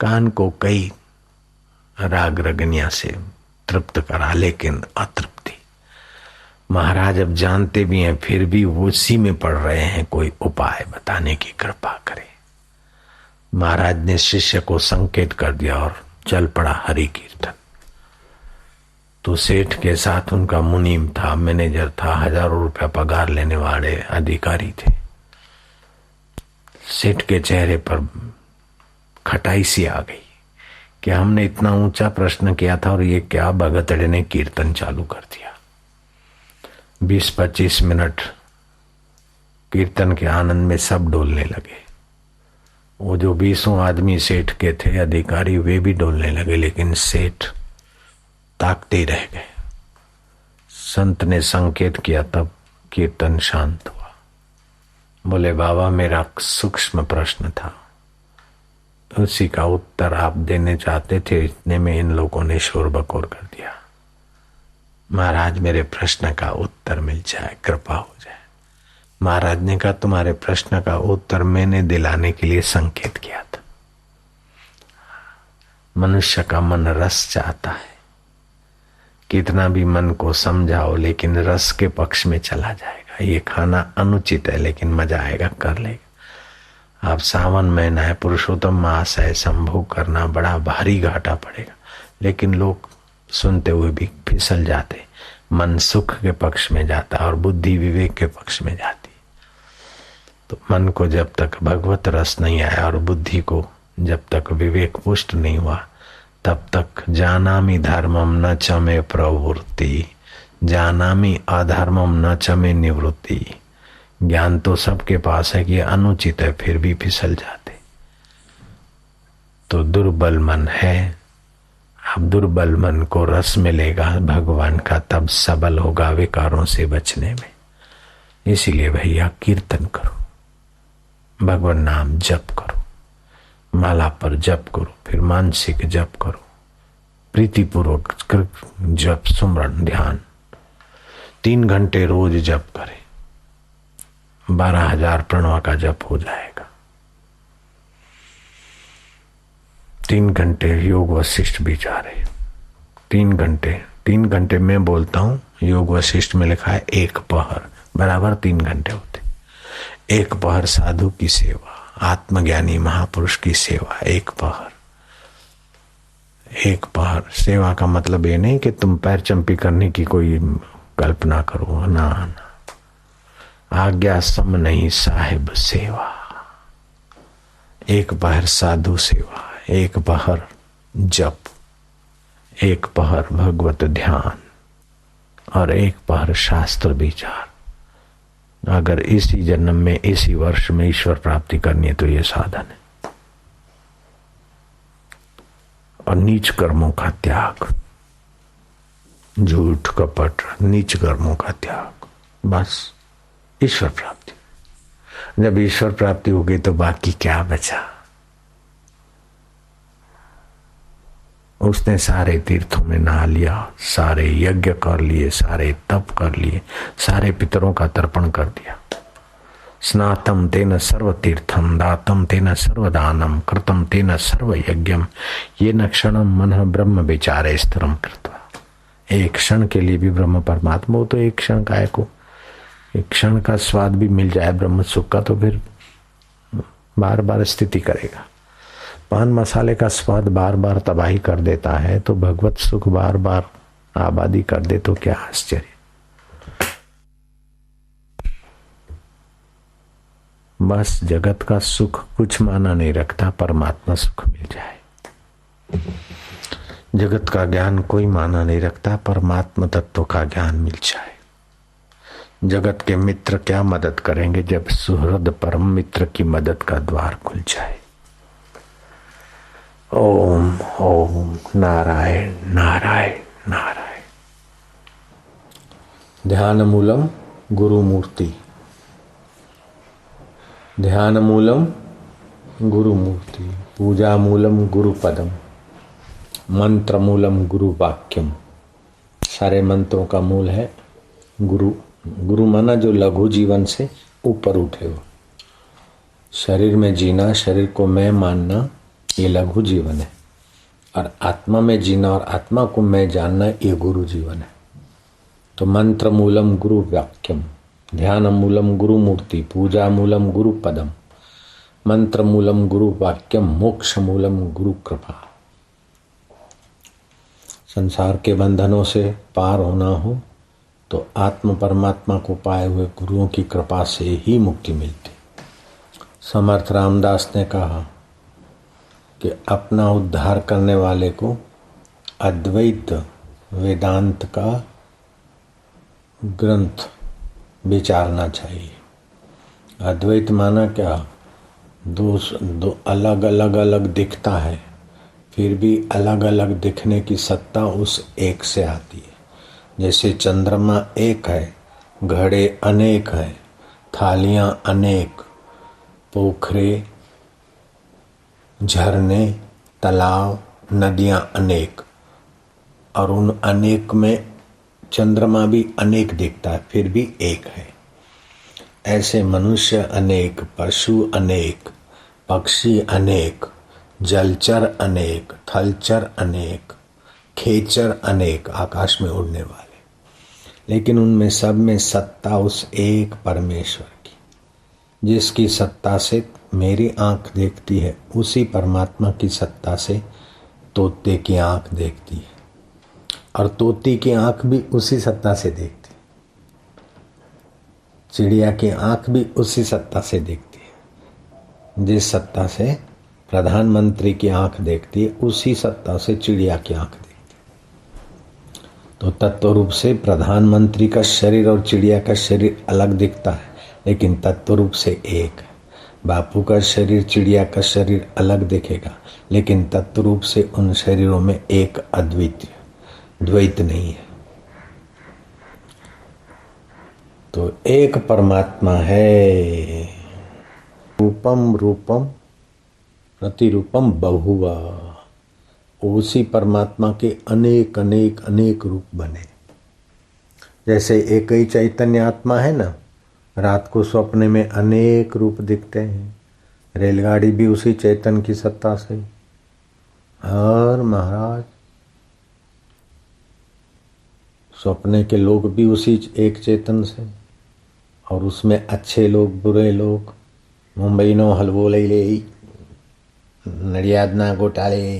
कान को कई राग रगनिया से तृप्त करा लेकिन अतृप्ति, महाराज अब जानते भी हैं फिर भी उसी में पड़ रहे हैं, कोई उपाय बताने की कृपा करें। महाराज ने शिष्य को संकेत कर दिया और चल पड़ा हरि कीर्तन। तो सेठ के साथ उनका मुनीम था, मैनेजर था, हजारों रुपया पगार लेने वाले अधिकारी थे। सेठ के चेहरे पर खटाई सी आ गई कि हमने इतना ऊंचा प्रश्न किया था और ये क्या भगतड़े ने कीर्तन चालू कर दिया। 20-25 मिनट कीर्तन के आनंद में सब डोलने लगे। वो जो 20 आदमी सेठ के थे अधिकारी, वे भी डोलने लगे, लेकिन सेठ ताकते रह गए। संत ने संकेत किया, तब कीर्तन शांत हुआ। बोले बाबा, मेरा सूक्ष्म प्रश्न था, उसी का उत्तर आप देने चाहते थे, इतने में इन लोगों ने शोर बकोर कर दिया। महाराज, मेरे प्रश्न का उत्तर मिल जाए, कृपा हो जाए। महाराज ने कहा, तुम्हारे प्रश्न का उत्तर मैंने दिलाने के लिए संकेत किया था। मनुष्य का मन रस चाहता है, कितना भी मन को समझाओ लेकिन रस के पक्ष में चला जाएगा। ये खाना अनुचित है लेकिन मजा आएगा, कर लेगा। आप सावन महीना है, पुरुषोत्तम मास है, संभोग करना बड़ा भारी घाटा पड़ेगा, लेकिन लोग सुनते हुए भी फिसल जाते। मन सुख के पक्ष में जाता और बुद्धि विवेक के पक्ष में जाती। तो मन को जब तक भगवत रस नहीं आया और बुद्धि को जब तक विवेक पुष्ट नहीं हुआ, तब तक जानामि धर्मम न च मे प्रवृत्ति, जानामि अधर्मम न च मे निवृत्ति। ज्ञान तो सबके पास है कि अनुचित है, फिर भी फिसल जाते। तो दुर्बल मन है। अब दुर्बल मन को रस मिलेगा भगवान का, तब सबल होगा विकारों से बचने में। इसीलिए भैया जप करो, भगवान नाम जप करो, माला पर जप करो, फिर मानसिक जप करो, प्रीतिपूर्वक जप, सुमरण, ध्यान। 3 घंटे रोज जप करें, 12,000 प्रणव का जप हो जाएगा। 3 घंटे योग वशिष्ठ विचारे, 3 घंटे मैं बोलता हूं, योग वशिष्ठ में लिखा है 1 पहर बराबर 3 घंटे होते। 1 पहर साधु की सेवा, आत्मज्ञानी महापुरुष की सेवा, 1 पहर। 1 पहर सेवा का मतलब ये नहीं कि तुम पैर चंपी करने की कोई कल्पना करो, ना ना। आज्ञा सम नहीं साहिब सेवा। 1 पहर साधु सेवा, 1 पहर जप, 1 पहर भगवत ध्यान और 1 पहर शास्त्र विचार। अगर इसी जन्म में, इसी वर्ष में ईश्वर प्राप्ति करनी है तो ये साधन है। और नीच कर्मों का त्याग, झूठ कपट नीच कर्मों का त्याग, बस ईश्वर प्राप्ति। जब ईश्वर प्राप्ति हो गई तो बाकी क्या बचा। उसने सारे तीर्थों में नहा लिया, सारे यज्ञ कर लिए, सारे तप कर लिए, सारे पितरों का तर्पण कर दिया। स्नातम तेन सर्व तीर्थम, दातम तेन सर्वदानम, कृतम तेन सर्व यज्ञम, ये न क्षणम मन ब्रह्म विचारे स्थिरम कृत्वा। एक क्षण के लिए भी ब्रह्म परमात्मा हो तो एक क्षण काय को, एक क्षण का स्वाद भी मिल जाए ब्रह्म सुख का तो फिर बार बार स्थिति करेगा। पान मसाले का स्वाद बार बार तबाही कर देता है, तो भगवत सुख बार बार आबादी कर दे तो क्या आश्चर्य। बस जगत का सुख कुछ माना नहीं रखता, परमात्मा सुख मिल जाए। जगत का ज्ञान कोई माना नहीं रखता, परमात्मा तत्व का ज्ञान मिल जाए। जगत के मित्र क्या मदद करेंगे जब सुहृद परम मित्र की मदद का द्वार खुल जाए। ओम ओम नारायण नारायण नारायण। ध्यान मूलम गुरु मूर्ति, ध्यान मूलम गुरु मूर्ति, पूजा मूलम गुरु पदम, मंत्र मूलम गुरु वाक्यम। सारे मंत्रों का मूल है गुरु। गुरु माना जो लघु जीवन से ऊपर उठे हो। शरीर में जीना, शरीर को मैं मानना, ये लघु जीवन है। और आत्मा में जीना और आत्मा को मैं जानना, ये गुरु जीवन है। तो मंत्र मूलम गुरु वाक्यम, ध्यान मूलम गुरु मूर्ति, पूजा मूलम गुरु पदम, मंत्र मूलम गुरु वाक्यम, मोक्ष मूलम गुरु कृपा। संसार के बंधनों से पार होना हो तो आत्म परमात्मा को पाए हुए गुरुओं की कृपा से ही मुक्ति मिलती। समर्थ रामदास ने कहा कि अपना उद्धार करने वाले को अद्वैत वेदांत का ग्रंथ विचारना चाहिए। अद्वैत माना क्या? दो अलग अलग अलग दिखता है, फिर भी अलग अलग दिखने की सत्ता उस एक से आती है। जैसे चंद्रमा एक है, घड़े अनेक हैं, थालियां अनेक, पोखरे, झरने, तालाब, नदियां अनेक, और उन अनेक में चंद्रमा भी अनेक दिखता है, फिर भी एक है। ऐसे मनुष्य अनेक, पशु अनेक, पक्षी अनेक, जलचर अनेक, थलचर अनेक, खेचर अनेक, आकाश में उड़ने वाले, लेकिन उनमें सब में सत्ता उस एक परमेश्वर की। जिसकी सत्ता से मेरी आंख देखती है, उसी परमात्मा की सत्ता से तोते की आंख देखती है, और तोती की आंख भी उसी सत्ता से देखती है, चिड़िया की आंख भी उसी सत्ता से देखती है। जिस सत्ता से प्रधानमंत्री की आंख देखती है, उसी सत्ता से चिड़िया की आंख देखती है। तो तत्व रूप से प्रधानमंत्री का शरीर और चिड़िया का शरीर अलग दिखता है, लेकिन तत्व रूप से एक है। बापू का शरीर, चिड़िया का शरीर अलग दिखेगा, लेकिन तत्व रूप से उन शरीरों में एक अद्वितीय द्वैत नहीं है। तो एक परमात्मा है। रूपम रूपम प्रतिरूपम बहुवा, उसी परमात्मा के अनेक अनेक अनेक रूप बने। जैसे एक ही चैतन्य आत्मा है ना, रात को सपने में अनेक रूप दिखते हैं। रेलगाड़ी भी उसी चैतन्य की सत्ता से, और महाराज सपने के लोग भी उसी एक चेतन से, और उसमें अच्छे लोग, बुरे लोग, मुंबई नो हलवो लई ले, नडियादना घोटाले,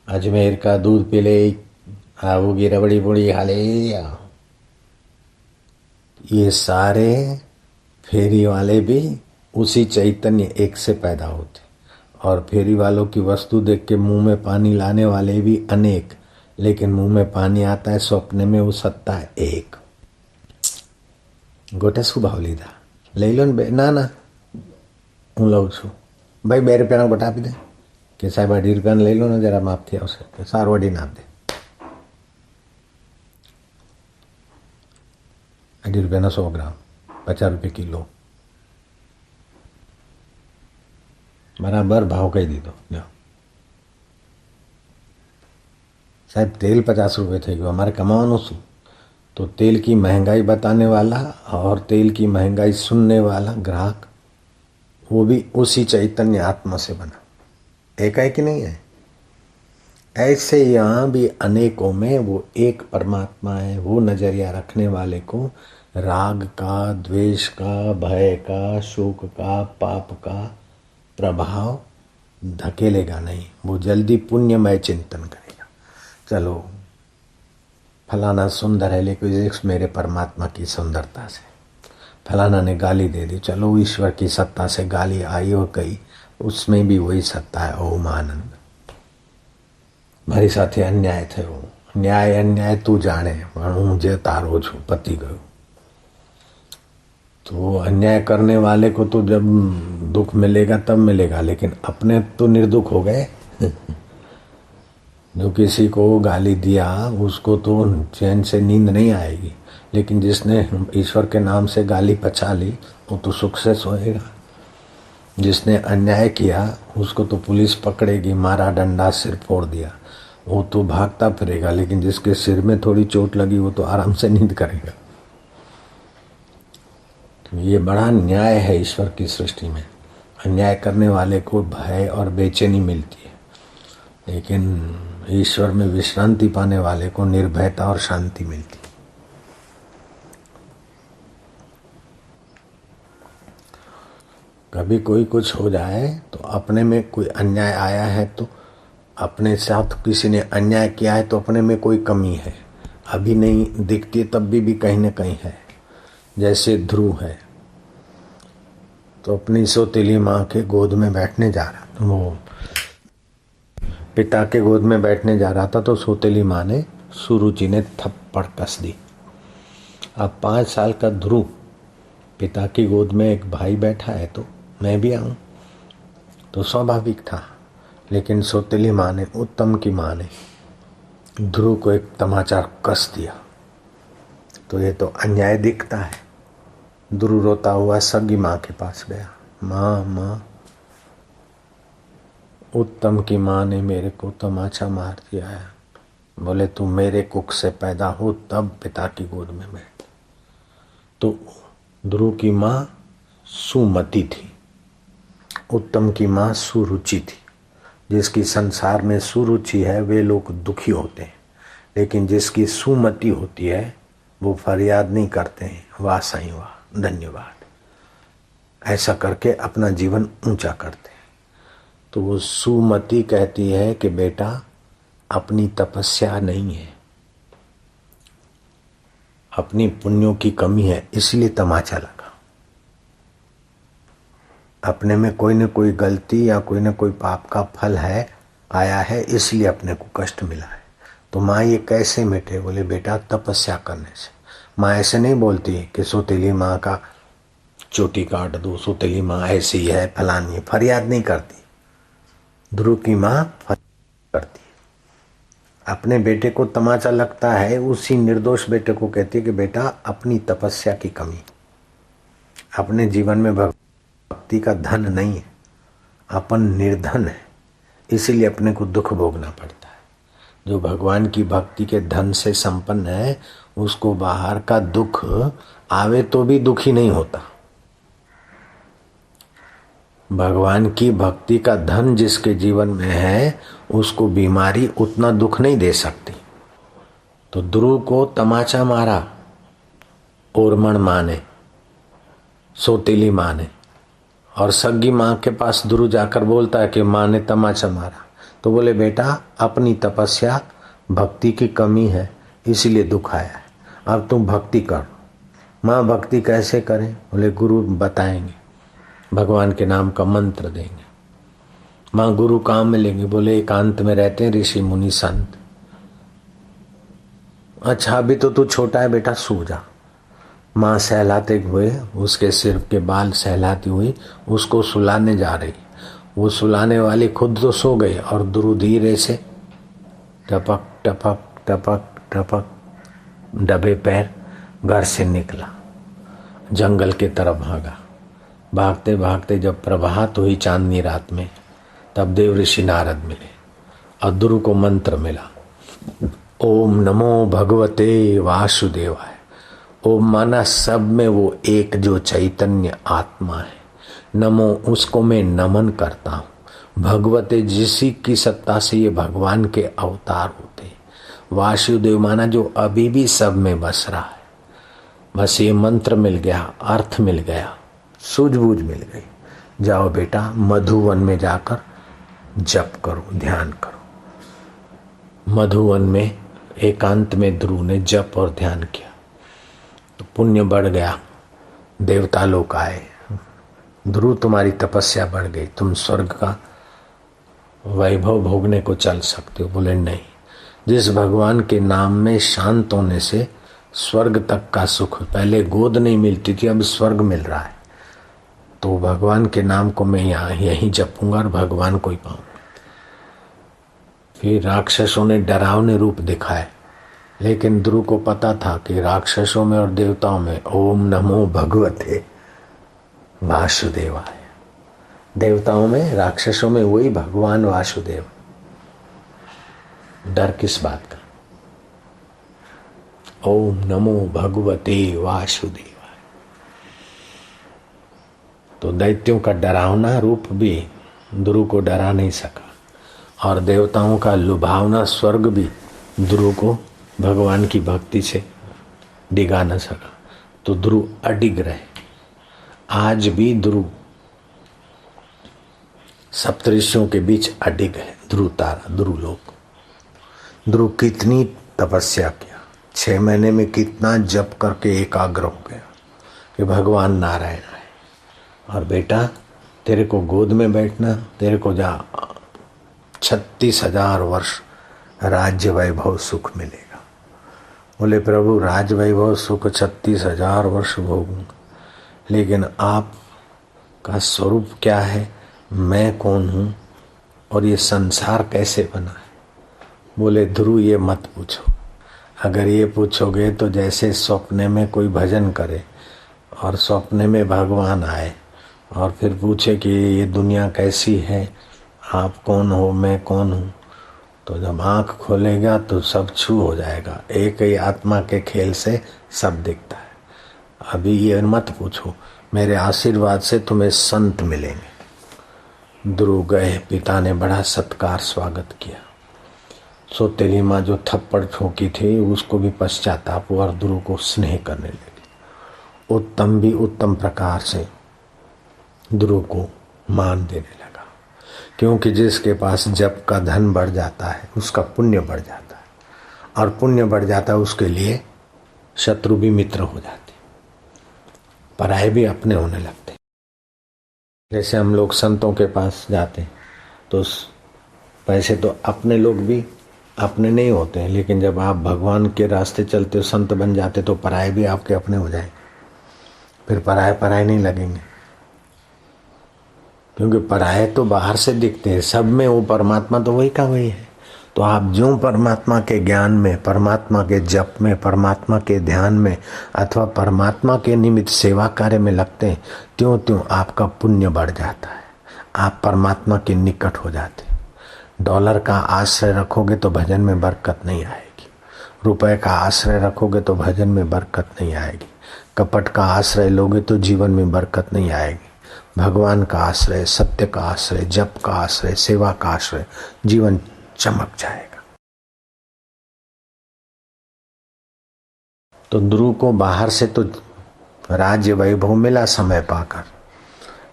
अजमेर का दूध पी ले, आबूगी रबड़ी बुड़ी हाले, ये सारे फेरी वाले भी उसी चैतन्य एक से पैदा होते। और फेरी वालों की वस्तु देख के मुंह में पानी लाने वाले भी अनेक, लेकिन मुंह में पानी आता है स्वप्न में, वो सत्ता है एक। गोटे શું ભાવ લીધા? લઈ લો ને ના ના હું લઉં છું ભાઈ, 2 રૂપિયાનો ગોટા આપી દે કે સાહેબ 2.5 રૂપિયાનો લઈ લો ને, જરા માપથી આવશે કે સારું વડીને આપ દે। 2.5 રૂપિયાના 100 ગ્રામ, 50 રૂપિયા કિલો, બરાબર ભાવ કહી દીધો। સાહેબ તેલ 50 રૂપિયા થઈ ગયું, અમારે કમાવાનું શું? तो तेल की महंगाई बताने वाला और तेल की महंगाई सुनने वाला ग्राहक, वो भी उसी चैतन्य आत्मा से बना। एक है कि नहीं है? ऐसे यहाँ भी अनेकों में वो एक परमात्मा है। वो नजरिया रखने वाले को राग का, द्वेष का, भय का, शोक का, पाप का प्रभाव धकेलेगा नहीं। वो जल्दी पुण्यमय चिंतन करेगा। चलो फलाना सुंदर है, लेकिन मेरे परमात्मा की सुंदरता से। फलाना ने गाली दे दी, चलो ईश्वर की सत्ता से गाली आई और गई, उसमें भी वही सत्ता है, ओम आनंद। મારી સાથે अन्याय થયો, न्याय अन्याय तू जाने, હું જે તારો છું પતી ગયો। तो अन्याय करने वाले को तो जब दुख मिलेगा तब मिलेगा, लेकिन अपने तो निर्दुख हो गए। जो किसी को गाली दिया उसको तो चैन से नींद नहीं आएगी, लेकिन जिसने ईश्वर के नाम से गाली पचा ली वो तो सुख से सोएगा। जिसने अन्याय किया उसको तो पुलिस पकड़ेगी, मारा डंडा, सिर फोड़ दिया, वो तो भागता फिरेगा, लेकिन जिसके सिर में थोड़ी चोट लगी वो तो आराम से नींद करेगा। तो ये बड़ा न्याय है ईश्वर की सृष्टि में। अन्याय करने वाले को भय और बेचैनी मिलती है, लेकिन ईश्वर में विश्रांति पाने वाले को निर्भयता और शांति मिलती है। कभी कोई कुछ हो जाए तो अपने में कोई अन्याय आया है, तो अपने साथ किसी ने अन्याय किया है तो अपने में कोई कमी है, अभी नहीं दिखती तब भी कहीं न कहीं है। जैसे ध्रुव है तो अपनी सौतेली माँ के गोद में बैठने जा रहा, तो वो पिता के गोद में बैठने जा रहा था, तो सौतेली माँ ने सुरुचि ने थप्पड़ कस दी। अब 5 साल का ध्रुव पिता की गोद में एक भाई बैठा है तो मैं भी आऊं, तो स्वाभाविक था। लेकिन सौतेली माँ ने, उत्तम की माँ ने ध्रुव को एक तमाचा कस दिया, तो ये तो अन्याय दिखता है। ध्रुव रोता हुआ सगी माँ के पास गया, माँ माँ, उत्तम की माँ ने मेरे को तमाचा मार दिया है। बोले तू मेरे कुख से पैदा हो तब पिता की गोद में बैठ। तो ध्रुव की माँ सुमति थी, उत्तम की माँ सुरुचि थी। जिसकी संसार में सुरुचि है वे लोग दुखी होते हैं, लेकिन जिसकी सुमति होती है वो फरियाद नहीं करते हैं, वाह साईं वाह धन्यवाद, ऐसा करके अपना जीवन ऊंचा करते हैं। तो वो सुमति कहती है कि बेटा अपनी तपस्या नहीं है, अपनी पुण्यों की कमी है, इसलिए तमाचा लगा। अपने में कोई न कोई गलती या कोई न कोई पाप का फल है, आया है, इसलिए अपने को कष्ट मिला है। तो माँ ये कैसे मिटे? बोले बेटा तपस्या करने से। माँ ऐसे नहीं बोलती कि सौतेली माँ का चोटी काट दो, सौतेली माँ ऐसी है फलानी है, फरियाद नहीं करती। ध्रुव की माँ फरियाद करती है। अपने बेटे को तमाचा लगता है, उसी निर्दोष बेटे को कहती है कि बेटा अपनी तपस्या की कमी, अपने जीवन में भक्ति का धन नहीं है, अपन निर्धन है, इसीलिए अपने को दुख भोगना पड़ता है। जो भगवान की भक्ति के धन से संपन्न है उसको बाहर का दुख आवे तो भी दुखी नहीं होता। भगवान की भक्ति का धन जिसके जीवन में है उसको बीमारी उतना दुख नहीं दे सकती। तो ध्रुव को तमाचा मारा ओरमण माँ ने, सौतेली माँ ने, और सगी माँ के पास ध्रुव जाकर बोलता है कि माँ ने तमाचा मारा। तो बोले बेटा अपनी तपस्या भक्ति की कमी है इसीलिए दुख आया है, अब तुम भक्ति कर। माँ भक्ति कैसे करें? बोले गुरु बताएंगे, भगवान के नाम का मंत्र देंगे। माँ गुरु काम में लेंगे। बोले एकांत में रहते हैं ऋषि मुनि संत। अच्छा अभी तो तू छोटा है बेटा, सो जा। माँ सहलाते हुए उसके सिर के बाल सहलाती हुई उसको सुलाने जा रही। वो सुलाने वाली खुद तो सो गई और ध्रुव धीरे से टपक टपक टपक टपक दबे पैर घर से निकला, जंगल की तरफ भागा। भागते भागते जब प्रभात हुई चांदनी रात में, तब देव ऋषि नारद मिले और ध्रुव को मंत्र मिला, ओम नमो भगवते वासुदेवाय। ओम माना सब में वो एक जो चैतन्य आत्मा है, नमो उसको मैं नमन करता हूँ। भगवते जिसी की सत्ता से ये भगवान के अवतार होते, वासुदेव माना जो अभी भी सब में बस रहा है। बस ये मंत्र मिल गया, अर्थ मिल गया, सूझबूझ मिल गई। जाओ बेटा मधुवन में जाकर जप करो, ध्यान करो। मधुवन में एकांत में ध्रुव ने जप और ध्यान किया तो पुण्य बढ़ गया, देवता लोग आए। ध्रुव तुम्हारी तपस्या बढ़ गई, तुम स्वर्ग का वैभव भोगने को चल सकते हो। बोले नहीं, जिस भगवान के नाम में शांत होने से स्वर्ग तक का सुख, पहले गोद नहीं मिलती थी अब स्वर्ग मिल रहा है, तो भगवान के नाम को मैं यहाँ यहीं जपूंगा और भगवान को ही पाऊंगा। फिर राक्षसों ने डरावने रूप दिखाए, लेकिन ध्रुव को पता था कि राक्षसों में और देवताओं में ओम नमो भगवते वासुदेवाय, देवताओं में राक्षसों में वही भगवान वासुदेव। डर किस बात का? ओम नमो भगवते वासुदेवाय। तो दैत्यों का डरावना रूप भी ध्रुव को डरा नहीं सका, और देवताओं का लुभावना स्वर्ग भी ध्रुव को भगवान की भक्ति से डिगा न सका। तो ध्रुव अडिग रहे। आज भी ध्रुव सप्तऋषियों के बीच अडिग है। ध्रुव तारा, ध्रुव लोक। ध्रुव कितनी तपस्या किया, 6 महीने में कितना जप करके एकाग्र हो गया कि भगवान नारायण है। और बेटा तेरे को गोद में बैठना, तेरे को जा 36,000 वर्ष राज्य वैभव सुख मिलेगा। बोले प्रभु राज वैभव सुख 36,000 वर्ष भोगूंगा, लेकिन आप का स्वरूप क्या है, मैं कौन हूँ और ये संसार कैसे बना है? बोले ध्रुव ये मत पूछो। अगर ये पूछोगे तो जैसे सपने में कोई भजन करे और सपने में भगवान आए और फिर पूछे कि ये दुनिया कैसी है, आप कौन हो, मैं कौन हूँ, तो जब आँख खोलेगा तो सब छू हो जाएगा। एक ही आत्मा के खेल से सब दिखता है। अभी ये मत पूछो, मेरे आशीर्वाद से तुम्हें संत मिलेंगे। ध्रुव गए, पिता ने बड़ा सत्कार स्वागत किया। सौतेली माँ जो थप्पड़ ठोकी थी उसको भी पश्चाताप और ध्रुव को स्नेह करने लगी। उत्तम भी उत्तम प्रकार से ध्रुव को मान देने लगा, क्योंकि जिसके पास जप का धन बढ़ जाता है उसका पुण्य बढ़ जाता है, और पुण्य बढ़ जाता है उसके लिए शत्रु भी मित्र हो जाते, पराये भी अपने होने लगते। जैसे हम लोग संतों के पास जाते तो पैसे तो अपने लोग भी अपने नहीं होते हैं, लेकिन जब आप भगवान के रास्ते चलते हो, संत बन जाते, तो पराये भी आपके अपने हो जाएंगे। फिर पराये नहीं लगेंगे, क्योंकि पराये तो बाहर से दिखते हैं, सब में वो परमात्मा तो वही का वही है। तो आप जो परमात्मा के ज्ञान में, परमात्मा के जप में, परमात्मा के ध्यान में अथवा परमात्मा के निमित्त सेवा कार्य में लगते हैं, त्यों त्यों आपका पुण्य बढ़ जाता है, आप परमात्मा के निकट हो जाते हैं। डॉलर का आश्रय रखोगे तो भजन में बरकत नहीं आएगी, रुपए का आश्रय रखोगे तो भजन में बरकत नहीं आएगी, कपट का आश्रय लोगे तो जीवन में बरकत नहीं आएगी। भगवान का आश्रय, सत्य का आश्रय, जप का आश्रय, सेवा का आश्रय, जीवन चमक जाएगा। तो ध्रुव को बाहर से तो राज्य वैभव मिला समय पाकर,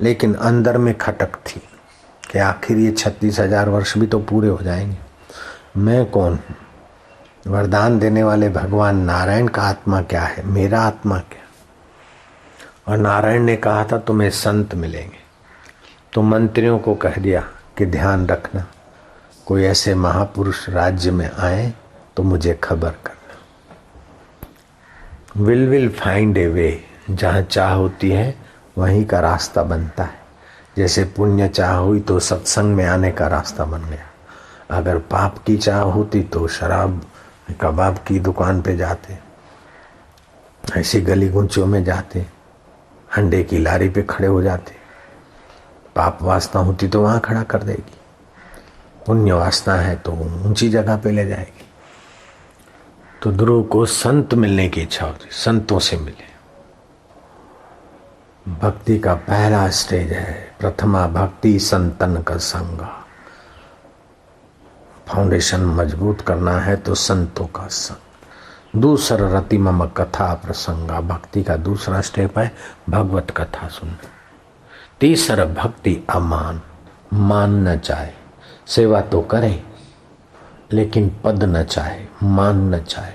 लेकिन अंदर में खटक थी कि आखिर ये 36,000 वर्ष भी तो पूरे हो जाएंगे, मैं कौन हूँ? वरदान देने वाले भगवान नारायण का आत्मा क्या है, मेरा आत्मा क्या? और नारायण ने कहा था तुम्हें संत मिलेंगे, तो मंत्रियों को कह दिया कि ध्यान रखना, कोई ऐसे महापुरुष राज्य में आए तो मुझे खबर करना। विल फाइंड ए वे, जहाँ चाह होती है वहीं का रास्ता बनता है। जैसे पुण्य चाह हुई तो सत्संग में आने का रास्ता बन गया, अगर पाप की चाह होती तो शराब कबाब की दुकान पे जाते, ऐसी गली गुंचों में जाते, अंडे की लारी पे खड़े हो जाते। पाप वासना होती तो वहां खड़ा कर देगी, पुण्य वासना है तो ऊंची जगह पे ले जाएगी। तो ध्रुव को संत मिलने की इच्छा होती, संतों से मिले। भक्ति का पहला स्टेज है प्रथमा भक्ति संतन का संग। फाउंडेशन मजबूत करना है तो संतों का संग। दूसरा रति मम कथा प्रसंगा, भक्ति का दूसरा स्टेप है भगवत कथा सुनना। तीसरा भक्ति अमान, मान न चाहे, सेवा तो करे लेकिन पद न चाहे, मान न चाहे।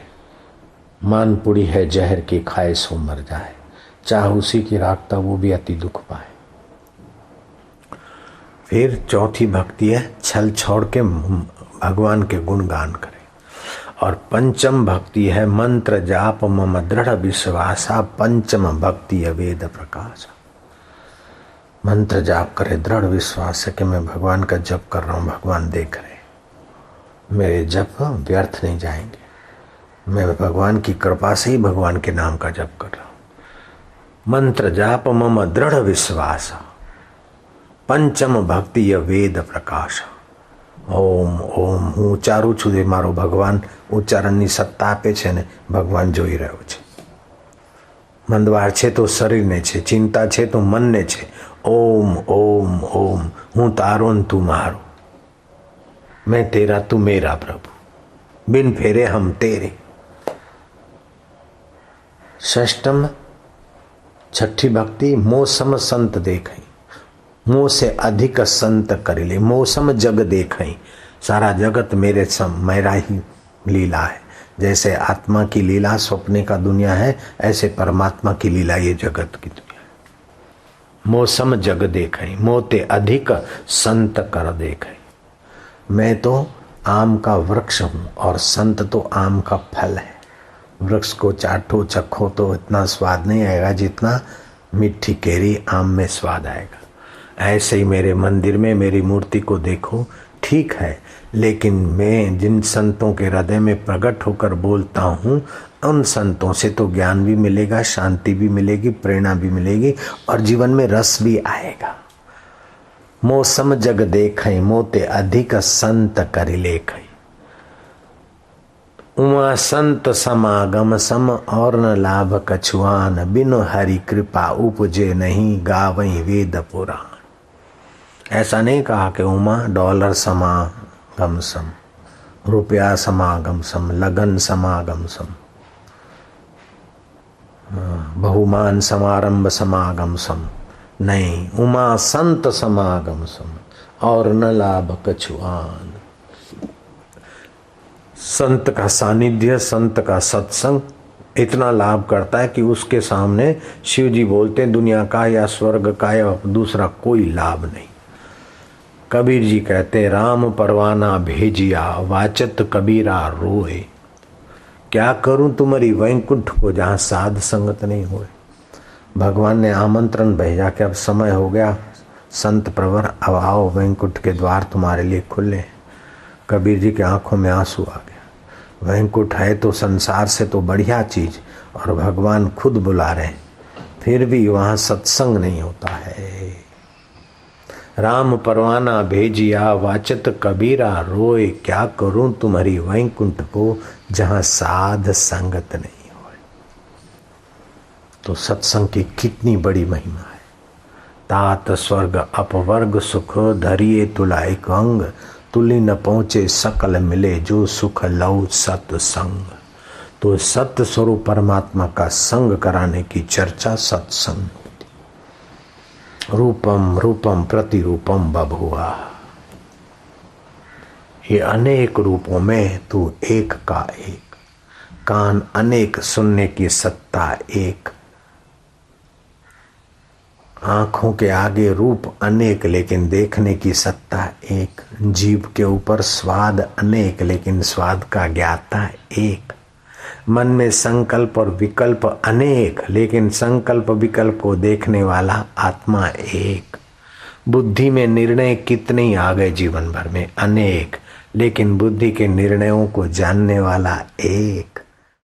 मान पुड़ी है जहर की, खाए सो मर जाए, चाह उसी की राखता वो भी अति दुख पाए। फिर चौथी भक्ति है छल छोड़ के भगवान के गुणगान करे। और पंचम भक्ति है मंत्र जाप मम दृढ़ विश्वासा, पंचम भक्ति है वेद प्रकाश। मंत्र जाप करे, दृढ़ विश्वास है कि मैं भगवान का जप कर रहा हूँ, भगवान देख रहे, मेरे जप व्यर्थ नहीं जाएंगे, मैं भगवान की कृपा से ही भगवान के नाम का जप कर रहा हूँ। मंत्र जाप मम दृढ़ विश्वास, पंचम भक्ति य वेद प्रकाश। ઓમ ઓમ હું ઉચ્ચારું છું એ મારો ભગવાન ઉચ્ચારણની સત્તા આપે છે ને ભગવાન જોઈ રહ્યો છે। મંદવાર છે તો શરીરને છે, ચિંતા છે તો મનને છે। ઓમ ઓમ ઓમ હું તારો ને તું મારો, मैं तेरा तू मेरा प्रभु, बिन फेरे हम तेरे। षष्टम छठी भक्ति मौसम संत देखें, मुँह से अधिक संत करी ले। मौसम जग देखें, सारा जगत मेरे सम, मेरा ही लीला है। जैसे आत्मा की लीला स्वप्ने का दुनिया है, ऐसे परमात्मा की लीला ये जगत की दुनिया है। मौसम जग देखें, मोते अधिक संत कर देखें। मैं तो आम का वृक्ष हूँ और संत तो आम का फल है। वृक्ष को चाटो चखो तो इतना स्वाद नहीं आएगा जितना मीठी केरी आम में स्वाद आएगा। ऐसे ही मेरे मंदिर में मेरी मूर्ति को देखो, ठीक है, लेकिन मैं जिन संतों के हृदय में प्रकट होकर बोलता हूँ उन संतों से तो ज्ञान भी मिलेगा, शांति भी मिलेगी, प्रेरणा भी मिलेगी और जीवन में रस भी आएगा। मौसम जग देखै मोते अधिक संत करि लेखै। उमा संत समागम सम और न लाभ कछुआन। बिनु हरि कृपा उपजे नहीं गावई वेद पुराण। ऐसा नहीं कहा कि उमा डॉलर समागम सम, रुपया समागम सम, लगन समागम सम, बहुमान समारंभ समागम सम। नहीं, उमा संत समागम सम और न लाभ कछुआन। संत का सानिध्य, संत का सत्संग इतना लाभ करता है कि उसके सामने शिव जी बोलते हैं दुनिया का या स्वर्ग का या दूसरा कोई लाभ नहीं। कबीर जी कहते राम परवाना भेजिया वाचत कबीरा रोए। क्या करूं तुम्हारी वैकुंठ को जहां साध संगत नहीं हुए। भगवान ने आमंत्रण भेजा कि अब समय हो गया संत प्रवर, अब आओ वैकुंठ के द्वार तुम्हारे लिए खुले। कबीर जी की आंखों में आंसू आ गया। वैकुंठ है तो संसार से तो बढ़िया चीज और भगवान खुद बुला रहे, फिर भी वहां सत्संग नहीं होता है। राम परवाना भेजिया वाचत कबीरा रोए। क्या करूं तुम्हारी वैकुंठ को जहां साध संगत नहीं। तो सत्संग की कितनी बड़ी महिमा है। तात स्वर्ग अपवर्ग सुख धरिए तुलाइक अंग। तुली न पहुँचे सकल मिले जो सुख लऊ सत्संग। तो सत्य स्वरूप परमात्मा का संग कराने की चर्चा सत्संग। रूपम रूपम प्रतिरूपम बभुआ। ये अनेक रूपों में तू एक का एक। कान अनेक, सुनने की सत्ता एक। आंखों के आगे रूप अनेक लेकिन देखने की सत्ता एक। जीभ के ऊपर स्वाद अनेक लेकिन स्वाद का ज्ञाता एक। मन में संकल्प और विकल्प अनेक लेकिन संकल्प विकल्प को देखने वाला आत्मा एक। बुद्धि में निर्णय कितने ही आ गए जीवन भर में, अनेक, लेकिन बुद्धि के निर्णयों को जानने वाला एक।